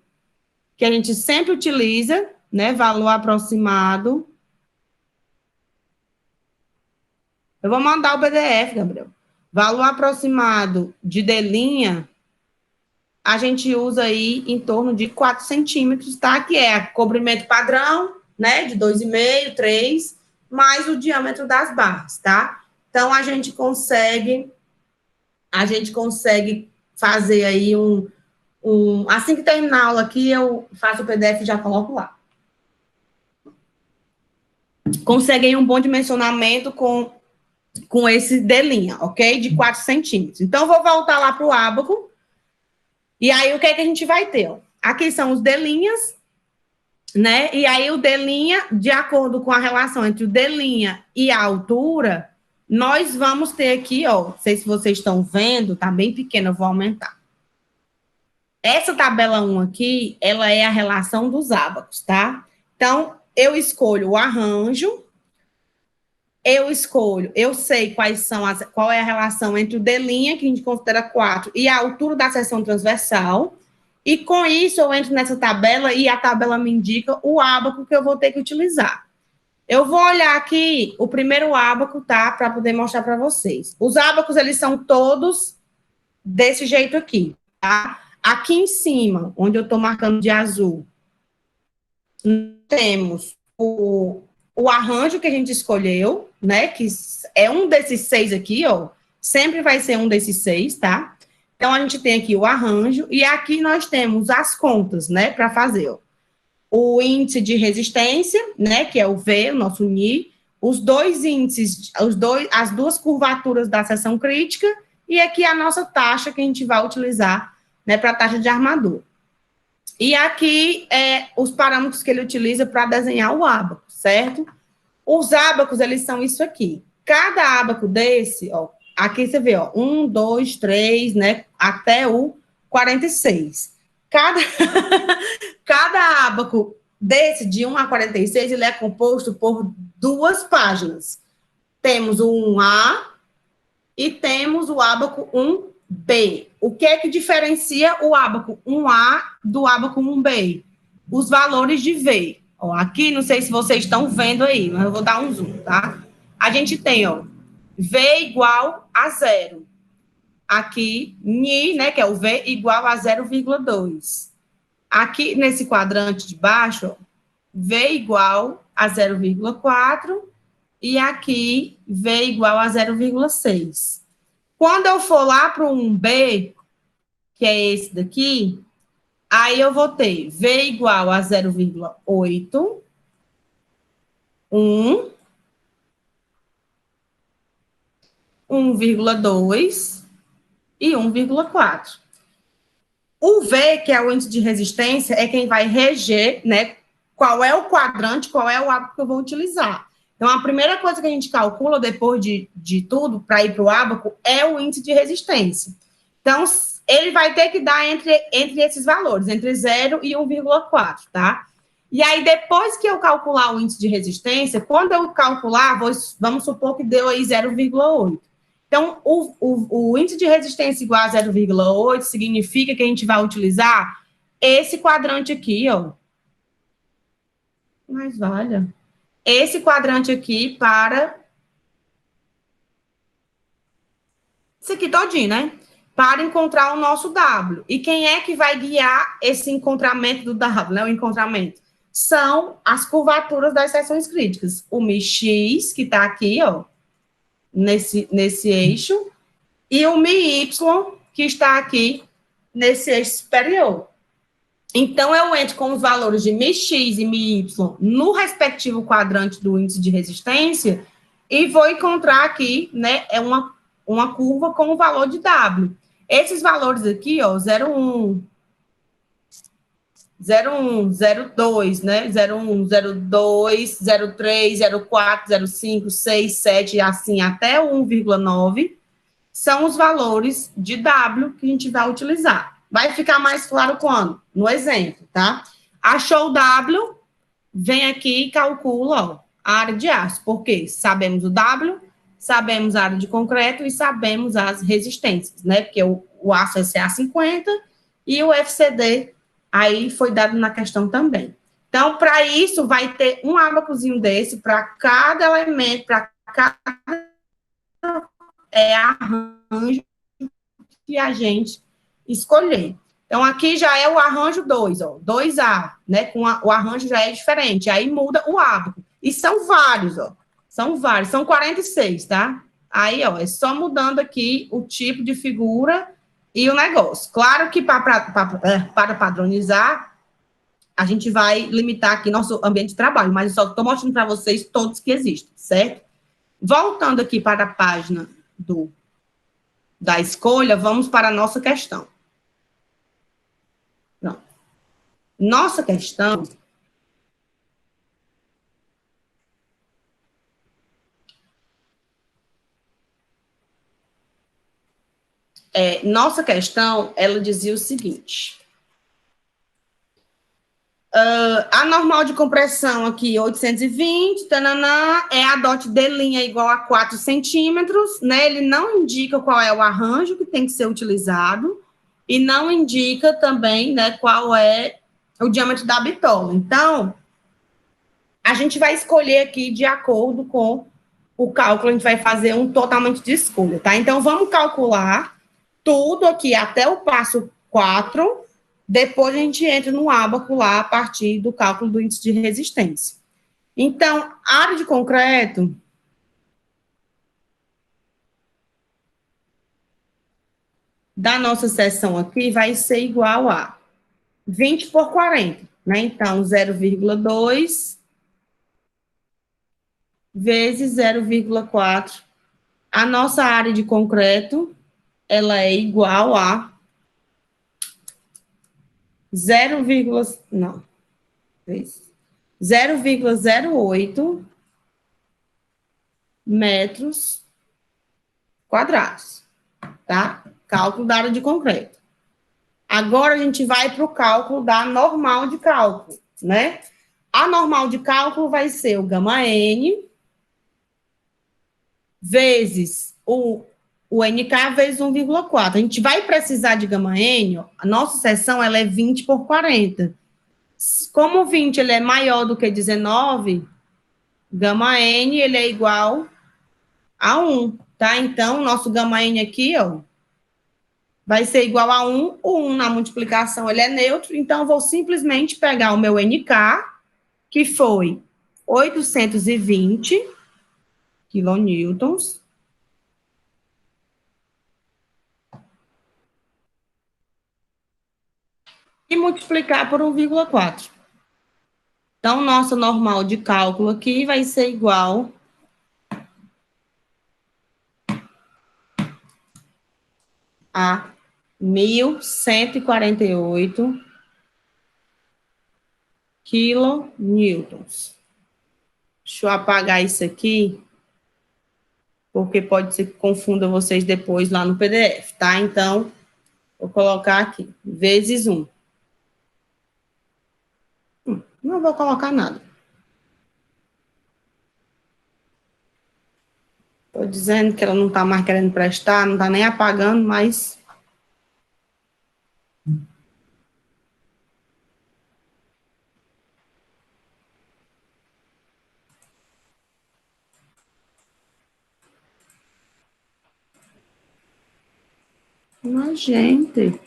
que a gente sempre utiliza, né? Valor aproximado. Eu vou mandar o PDF, Gabriel. Valor aproximado de D', a gente usa aí em torno de 4 centímetros, tá? Que é cobrimento padrão, né? De 2,5, 3, mais o diâmetro das barras, tá? Então, a gente consegue fazer aí assim que terminar a aula aqui, eu faço o PDF e já coloco lá. Conseguem um bom dimensionamento com esse D', ok? De 4 centímetros. Então, vou voltar lá para o ábaco. E aí, o que é que a gente vai ter? Ó? Aqui são os D', né? E aí, o D', de acordo com a relação entre o D' e a altura, nós vamos ter aqui, ó, não sei se vocês estão vendo, tá bem pequeno, eu vou aumentar. Essa tabela 1 aqui, ela é a relação dos ábacos, tá? Então, eu escolho o arranjo, eu sei qual é a relação entre o D', que a gente considera 4, e a altura da seção transversal, e com isso eu entro nessa tabela e a tabela me indica o ábaco que eu vou ter que utilizar. Eu vou olhar aqui o primeiro ábaco, tá? Para poder mostrar para vocês. Os ábacos, eles são todos desse jeito aqui, tá? Aqui em cima, onde eu estou marcando de azul, temos o arranjo que a gente escolheu, né? Que é um desses 6 aqui, ó. Sempre vai ser um desses 6, tá? Então, a gente tem aqui o arranjo, e aqui nós temos as contas, né? Para fazer, ó. O índice de resistência, né, que é o V, o nosso NI, os dois índices, as duas curvaturas da seção crítica, e aqui a nossa taxa que a gente vai utilizar, né, para a taxa de armadura. E aqui os parâmetros que ele utiliza para desenhar o ábaco, certo? Os ábacos, eles são isso aqui. Cada ábaco desse, ó, aqui você vê, ó, 1, 2, 3, né, até o 46. Cada, cada ábaco desse, de 1 a 46, ele é composto por 2 páginas. Temos o 1A e temos o ábaco 1B. O que é que diferencia o ábaco 1A do ábaco 1B? Os valores de V. Ó, aqui, não sei se vocês estão vendo aí, mas eu vou dar um zoom, tá? A gente tem, ó, V igual a 0. Aqui, Ni, né, que é o V, igual a 0,2. Aqui, nesse quadrante de baixo, ó, V igual a 0,4 e aqui V igual a 0,6. Quando eu for lá para o 1B, que é esse daqui, aí eu vou ter V igual a 0,8, 1, 1,2 e 1,4. O V, que é o índice de resistência, é quem vai reger, né, qual é o quadrante, qual é o ábaco que eu vou utilizar. Então, a primeira coisa que a gente calcula depois de tudo, para ir para o ábaco, é o índice de resistência. Então, ele vai ter que dar entre esses valores, entre 0 e 1,4, tá? E aí, depois que eu calcular o índice de resistência, quando eu calcular, vamos supor que deu aí 0,8. Então, o índice de resistência igual a 0,8 significa que a gente vai utilizar esse quadrante aqui, ó. Mas valha. Esse quadrante aqui para... Isso aqui todinho, né? Para encontrar o nosso W. E quem é que vai guiar esse encontramento do W, né? O encontramento. São as curvaturas das seções críticas. O MX, que está aqui, ó, nesse eixo, e o MY, que está aqui nesse eixo superior. Então, eu entro com os valores de MX e MY no respectivo quadrante do índice de resistência e vou encontrar aqui, né, uma curva com o valor de W. Esses valores aqui, ó, 0,1, 0,1, 0,2, né, 0,1, 0,2, 0,3, 0,4, 0,5, 6, 7, assim, até o 1,9, são os valores de W que a gente vai utilizar. Vai ficar mais claro quando? No exemplo, tá? Achou o W, vem aqui e calcula, ó, a área de aço. Por quê? Sabemos o W, sabemos a área de concreto e sabemos as resistências, né? Porque o aço é CA50 e o FCD aí foi dado na questão também. Então, para isso, vai ter um ábacozinho desse para cada elemento, para cada arranjo que a gente escolher. Então, aqui já é o arranjo 2, ó, 2A, né? O arranjo já é diferente, aí muda o ábaco. E são vários, ó. São vários, são 46, tá? Aí, ó, é só mudando aqui o tipo de figura e o negócio. Claro que para padronizar, a gente vai limitar aqui nosso ambiente de trabalho, mas eu só estou mostrando para vocês todos que existem, certo? Voltando aqui para a página da escolha, vamos para a nossa questão. Pronto. Nossa questão ela dizia o seguinte. A normal de compressão aqui, 820, tananã, é a DOT de linha igual a 4 centímetros, né? Ele não indica qual é o arranjo que tem que ser utilizado e não indica também, né, qual é o diâmetro da bitola. Então, a gente vai escolher aqui de acordo com o cálculo, a gente vai fazer um totalmente de escolha, tá? Então, vamos calcular tudo aqui até o passo 4, depois a gente entra no ábaco lá a partir do cálculo do índice de resistência. Então, a área de concreto da nossa seção aqui vai ser igual a 20 por 40, né? Então, 0,2 vezes 0,4. A nossa área de concreto, ela é igual a 0,08 metros quadrados, tá? Cálculo da área de concreto. Agora a gente vai para o cálculo da normal de cálculo, né? A normal de cálculo vai ser o gama N vezes o NK vezes 1,4. A gente vai precisar de gama N, ó, a nossa seção ela é 20 por 40. Como o 20 ele é maior do que 19, gama N ele é igual a 1, tá? Então, o nosso gama N aqui, ó, vai ser igual a 1. O 1 na multiplicação ele é neutro, então eu vou simplesmente pegar o meu NK, que foi 820 quilonewtons, e multiplicar por 1,4. Então, nossa normal de cálculo aqui vai ser igual a 1.148 quilonewtons. Deixa eu apagar isso aqui, porque pode ser que confunda vocês depois lá no PDF, tá? Então, vou colocar aqui, vezes 1. Não vou colocar nada. Estou dizendo que ela não está mais querendo prestar, não está nem apagando, mas... Mas, gente...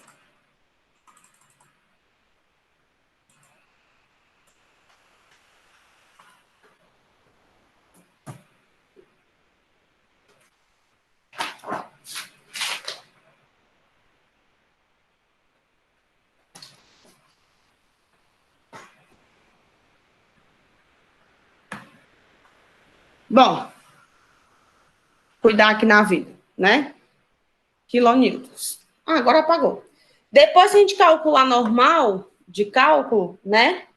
Bom, cuidar aqui na vida, né? Quilonewtons. Ah, agora apagou. Depois que a gente calcular normal de cálculo, né?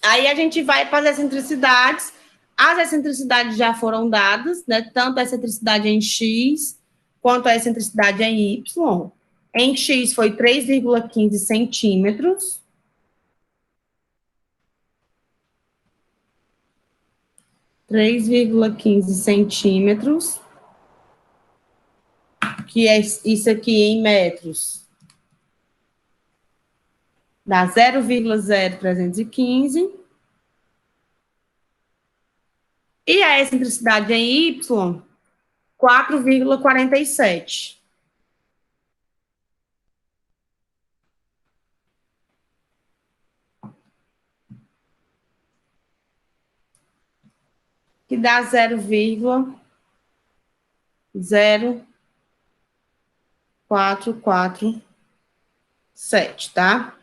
Aí a gente vai para as excentricidades. As excentricidades já foram dadas, né? Tanto a excentricidade em X quanto a excentricidade em Y. Em X foi 3,15 centímetros. 3,15 centímetros. Que é isso aqui em metros. Dá 0,0315. E a excentricidade em Y, 4,47. Que dá 0,0447, tá?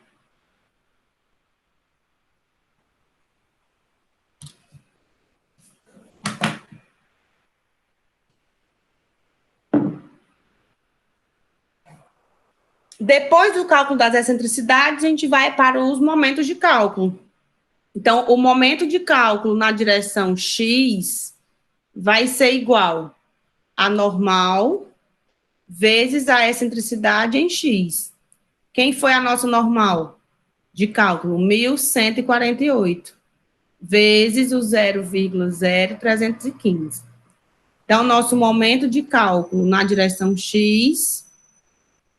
Depois do cálculo das excentricidades, a gente vai para os momentos de cálculo. Então, o momento de cálculo na direção X vai ser igual a normal vezes a excentricidade em X. Quem foi a nossa normal de cálculo? 1.148 vezes o 0,0315. Então, nosso momento de cálculo na direção X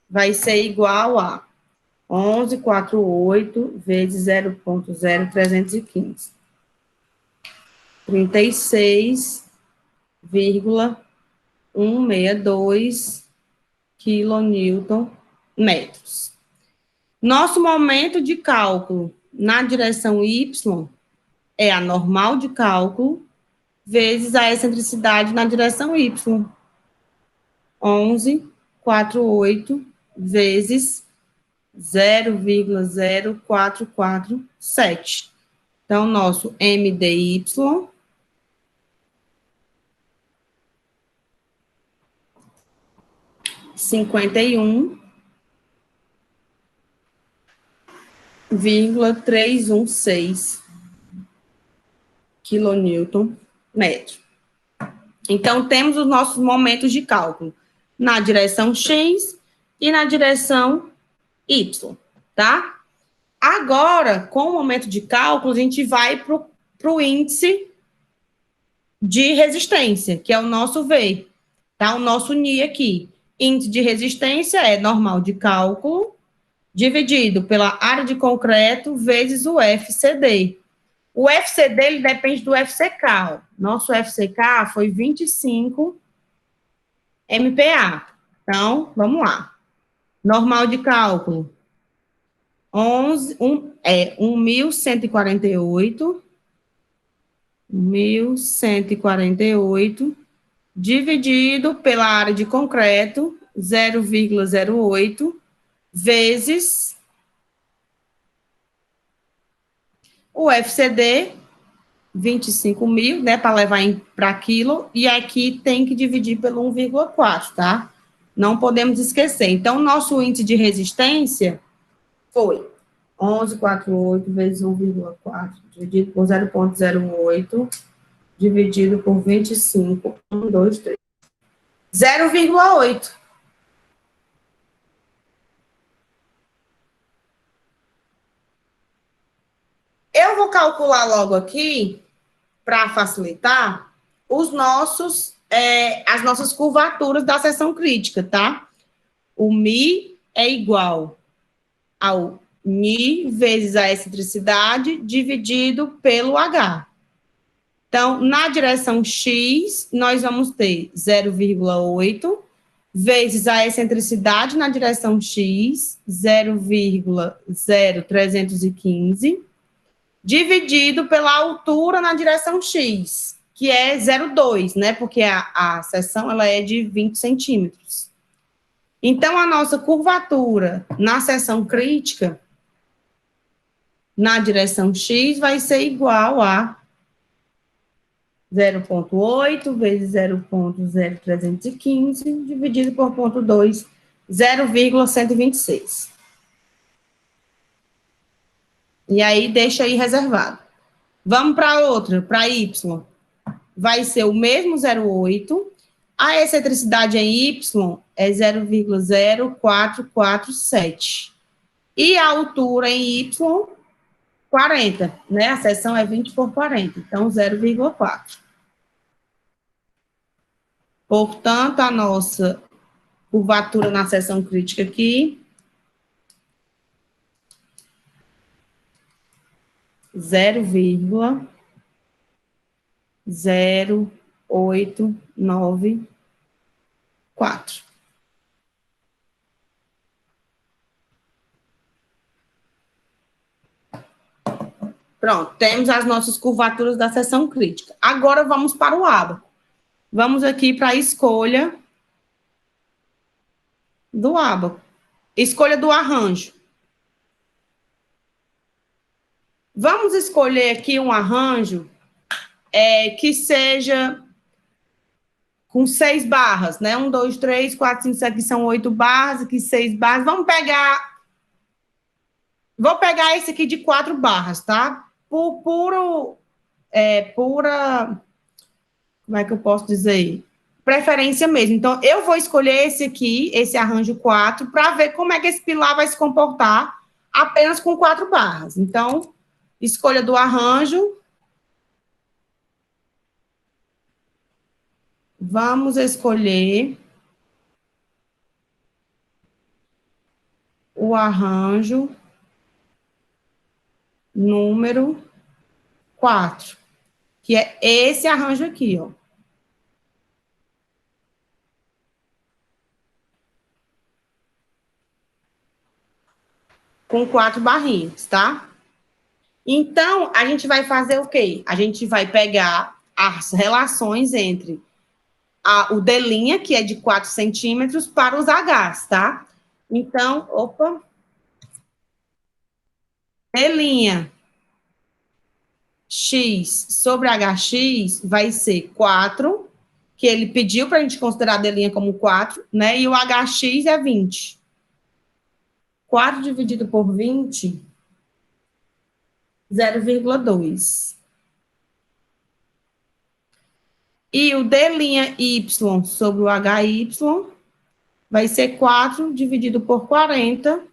vai ser igual a 1148 vezes 0,0315. 36,162 quilonewton metros. Nosso momento de cálculo na direção Y é a normal de cálculo vezes a excentricidade na direção Y. 1148 vezes 0,0447. Então, nosso MDY (51,316 quilonewton metro. Então, temos os nossos momentos de cálculo na direção X e na direção Y, tá? Agora, com o momento de cálculo, a gente vai para o índice de resistência, que é o nosso V, tá? O nosso NI aqui. Índice de resistência é normal de cálculo, dividido pela área de concreto vezes o FCD. O FCD, ele depende do FCK. Ó. Nosso FCK foi 25 MPa. Então, vamos lá. Normal de cálculo, 1.148, dividido pela área de concreto, 0,08, vezes o FCD, 25 mil, né, para levar para quilo, e aqui tem que dividir pelo 1,4, tá? Não podemos esquecer. Então, nosso índice de resistência foi 11,48 vezes 1,4, dividido por 0,08, dividido por 25, 1, 2, 3. 0,8. Eu vou calcular logo aqui, para facilitar, as nossas curvaturas da seção crítica, tá? O Mi é igual ao Mi vezes a excentricidade dividido pelo H. Então, na direção X, nós vamos ter 0,8 vezes a excentricidade na direção X, 0,0315, dividido pela altura na direção X, que é 0,2, né? Porque a seção ela é de 20 centímetros. Então, a nossa curvatura na seção crítica, na direção X, vai ser igual a 0,8 vezes 0,0315, dividido por 0,2, 0,126. E aí, deixa aí reservado. Vamos para outra, para Y. Vai ser o mesmo 0,8. A excentricidade em Y é 0,0447. E a altura em Y, 40, né? A seção é 20 por 40, então 0,4. Portanto, a nossa curvatura na seção crítica aqui, 0,0894. Pronto, temos as nossas curvaturas da seção crítica. Agora, vamos para o ábaco. Vamos aqui para a escolha do ábaco. Escolha do arranjo. Vamos escolher aqui um arranjo que seja com 6 barras, né? 1, 2, 3, 4, 5, 6, aqui são 8 barras, aqui 6 barras. Vou pegar esse aqui de 4 barras, tá? Pura, como é que eu posso dizer? Preferência mesmo. Então, eu vou escolher esse aqui, esse arranjo 4, para ver como é que esse pilar vai se comportar apenas com 4 barras. Então, escolha do arranjo. Vamos escolher o arranjo número 4, que é esse arranjo aqui, ó. Com 4 barrinhas, tá? Então, a gente vai fazer o quê? A gente vai pegar as relações entre o D', que é de 4 centímetros, para os Hs, tá? Então, D' X sobre HX vai ser 4, que ele pediu para a gente considerar D' como 4, né? E o HX é 20. 4 dividido por 20, 0,2. E o D'Y sobre o HY vai ser 4 dividido por 40,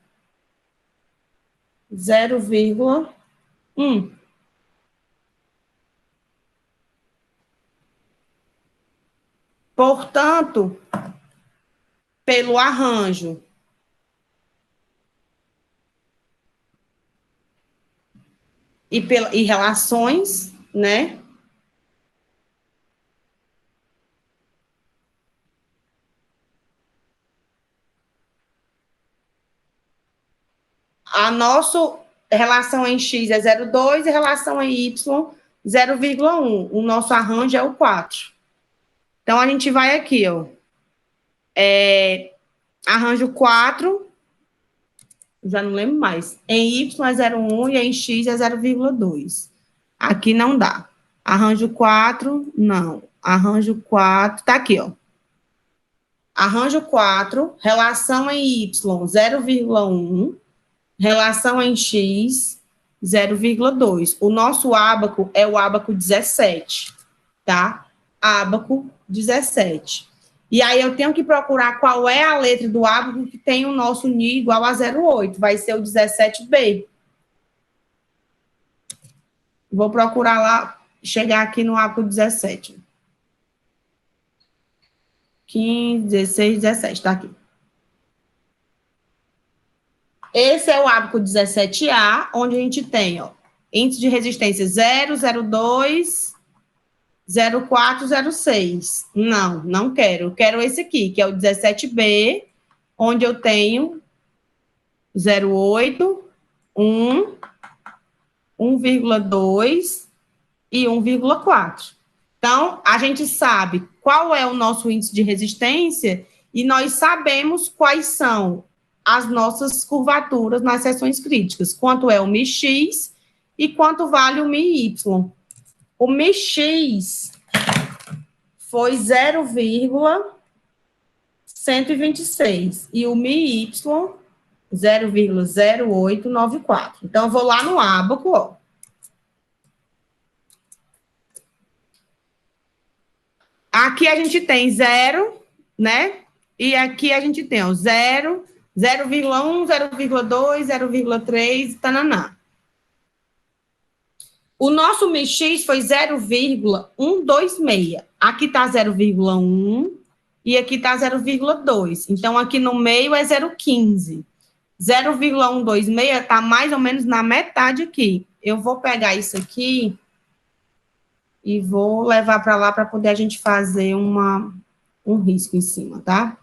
0,1. Portanto, pelo arranjo e relações, né? A nossa relação em X é 0,2 e relação em Y 0,1. O nosso arranjo é o 4. Então, a gente vai aqui, ó. Arranjo 4, já não lembro mais. Em Y é 0,1 e em X é 0,2. Aqui não dá. Arranjo 4, não. Arranjo 4, tá aqui, ó. Arranjo 4, relação em Y 0,1, relação em X 0,2. O nosso ábaco é o ábaco 17, tá? Ábaco 17. E aí eu tenho que procurar qual é a letra do ábaco que tem o nosso Ni igual a 0,8. Vai ser o 17B. Vou procurar lá, chegar aqui no ábaco 17. 15, 16, 17, tá aqui. Esse é o ábaco 17A, onde a gente tem, ó, índice de resistência 0, 0,2, 0,4, 0,6. Não, não quero. Eu quero esse aqui, que é o 17B, onde eu tenho 0,8, 1, 1,2 e 1,4. Então, a gente sabe qual é o nosso índice de resistência e nós sabemos quais são as nossas curvaturas nas seções críticas, quanto é o MX e quanto vale o MY. O MX foi 0,126 e o MY 0,0894. Então, eu vou lá no ábaco, ó. Aqui a gente tem 0, né? E aqui a gente tem o 0, 0,1, 0,2, 0,3, tananá. O nosso MX foi 0,126. Aqui está 0,1 e aqui está 0,2. Então, aqui no meio é 0,15. 0,126 está mais ou menos na metade aqui. Eu vou pegar isso aqui e vou levar para lá para poder a gente fazer um risco em cima, tá?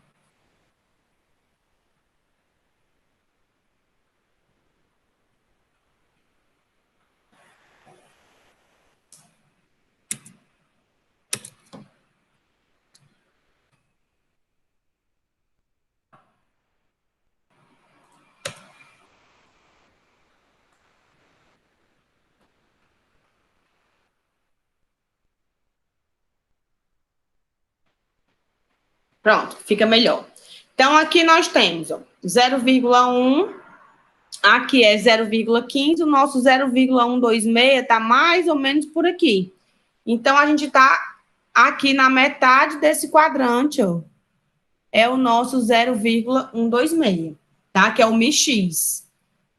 Pronto, fica melhor. Então, aqui nós temos 0,1, aqui é 0,15, o nosso 0,126 está mais ou menos por aqui. Então, a gente está aqui na metade desse quadrante, ó. É o nosso 0,126, tá? Que é o MX.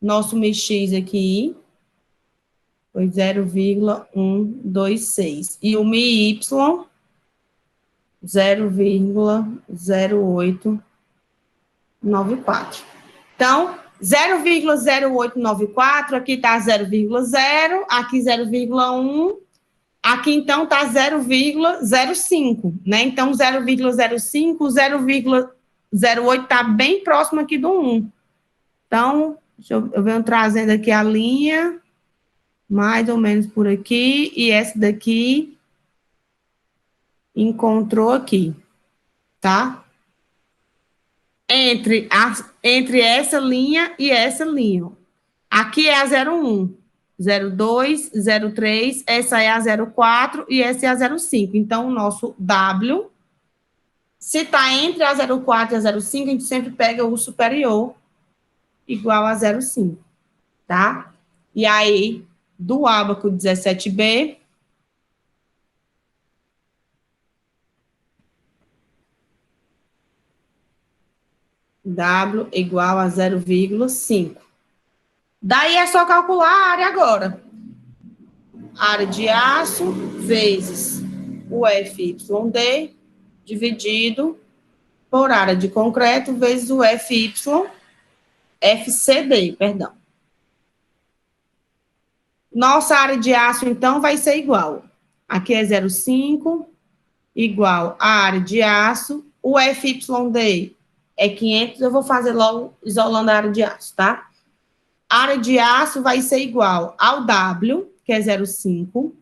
Nosso MX aqui foi 0,126. E o MY 0,0894. Então, 0,0894, aqui está 0,0, aqui 0,1, aqui então está 0,05, né? Então, 0,05, 0,08 está bem próximo aqui do 1. Então, eu venho trazendo aqui a linha, mais ou menos por aqui, e essa daqui encontrou aqui, tá? Entre essa linha e essa linha. Aqui é a 01, 02, 03, essa é a 04 e essa é a 05. Então, o nosso W, se está entre a 04 e a 05, a gente sempre pega o superior, igual a 05, tá? E aí, do ábaco 17B, W igual a 0,5. Daí é só calcular a área agora. Área de aço vezes o FYD dividido por área de concreto vezes o FCD, perdão. Nossa área de aço, então, vai ser igual. Aqui é 0,5, igual a área de aço. O FYD é 500, eu vou fazer logo isolando a área de aço, tá? A área de aço vai ser igual ao W, que é 0,5,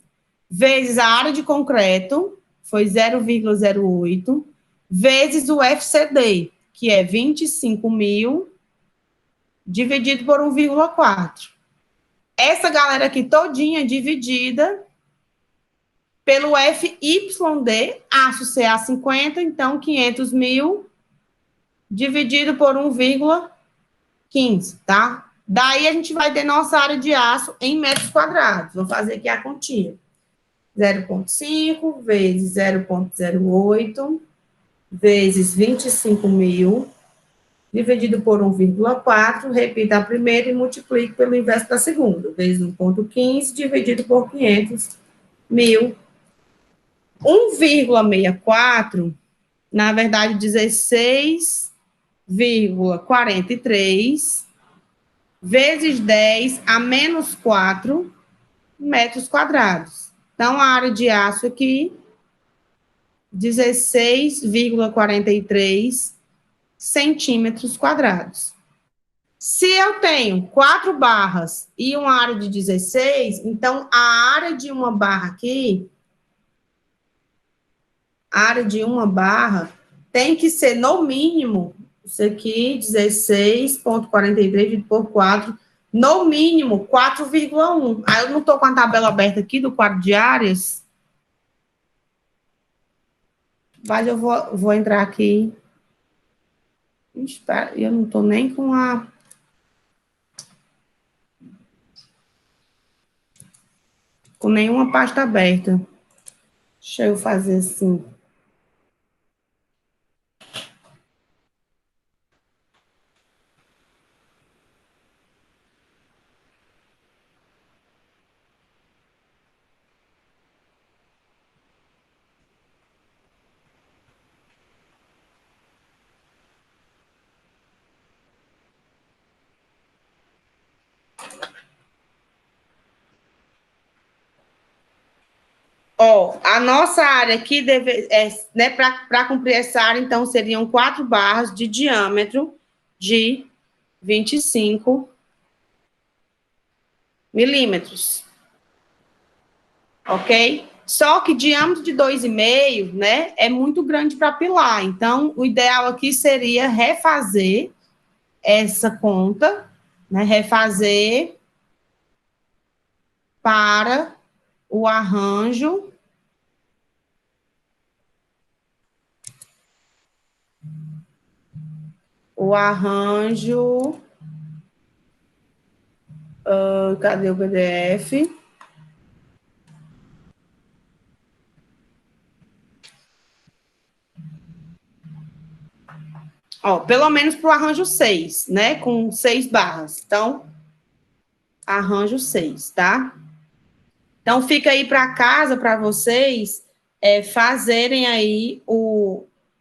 vezes a área de concreto, foi 0,08, vezes o FCD, que é 25.000, dividido por 1,4. Essa galera aqui todinha dividida pelo FYD, aço CA50, então 500.000 dividido por 1,15, tá? Daí a gente vai ter nossa área de aço em metros quadrados. Vou fazer aqui a continha. 0,5 vezes 0,08 vezes 25.000 dividido por 1,4, repita a primeira e multiplique pelo inverso da segunda, vezes 1,15 dividido por 500.000. 1,64, na verdade, 16,43 vezes 10 a menos 4 metros quadrados. Então, a área de aço aqui, 16,43 centímetros quadrados. Se eu tenho 4 barras e uma área de 16, então a área de uma barra aqui, a área de uma barra tem que ser, no mínimo, isso aqui, 16,43 dividido por 4, no mínimo 4,1. Aí eu não estou com a tabela aberta aqui do quadro de áreas, mas eu vou entrar aqui. Eu não estou nem com nenhuma pasta aberta. Deixa eu fazer assim. Ó, a nossa área aqui né, para cumprir essa área, então, seriam 4 barras de diâmetro de 25 milímetros. Ok? Só que diâmetro de 2,5, né, é muito grande para pilar. Então, o ideal aqui seria refazer essa conta, né, refazer para o arranjo cadê o PDF? Ó, pelo menos para o arranjo 6, né? Com 6 barras. Então, arranjo 6, tá? Então, fica aí para casa, para vocês, fazerem aí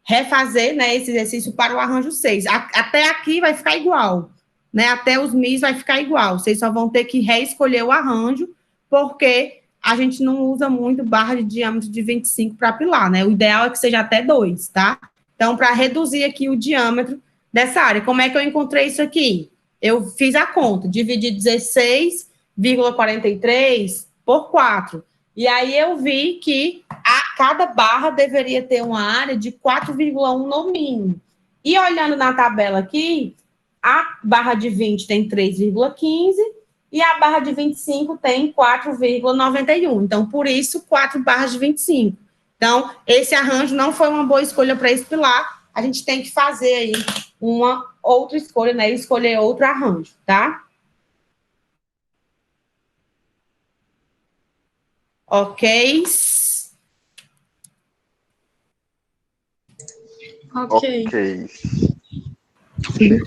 refazer, né, esse exercício para o arranjo 6. Até aqui vai ficar igual, né? Até os mis vai ficar igual. Vocês só vão ter que reescolher o arranjo, porque a gente não usa muito barra de diâmetro de 25 para pilar, né? O ideal é que seja até 2, tá? Então, para reduzir aqui o diâmetro dessa área. Como é que eu encontrei isso aqui? Eu fiz a conta, dividi 16,43 por 4. E aí eu vi que cada barra deveria ter uma área de 4,1 no mínimo. E olhando na tabela aqui, a barra de 20 tem 3,15 e a barra de 25 tem 4,91. Então, por isso, 4 barras de 25. Então, esse arranjo não foi uma boa escolha para esse pilar. A gente tem que fazer aí uma outra escolha, né? Escolher outro arranjo, tá? Ok. Ok. Ok.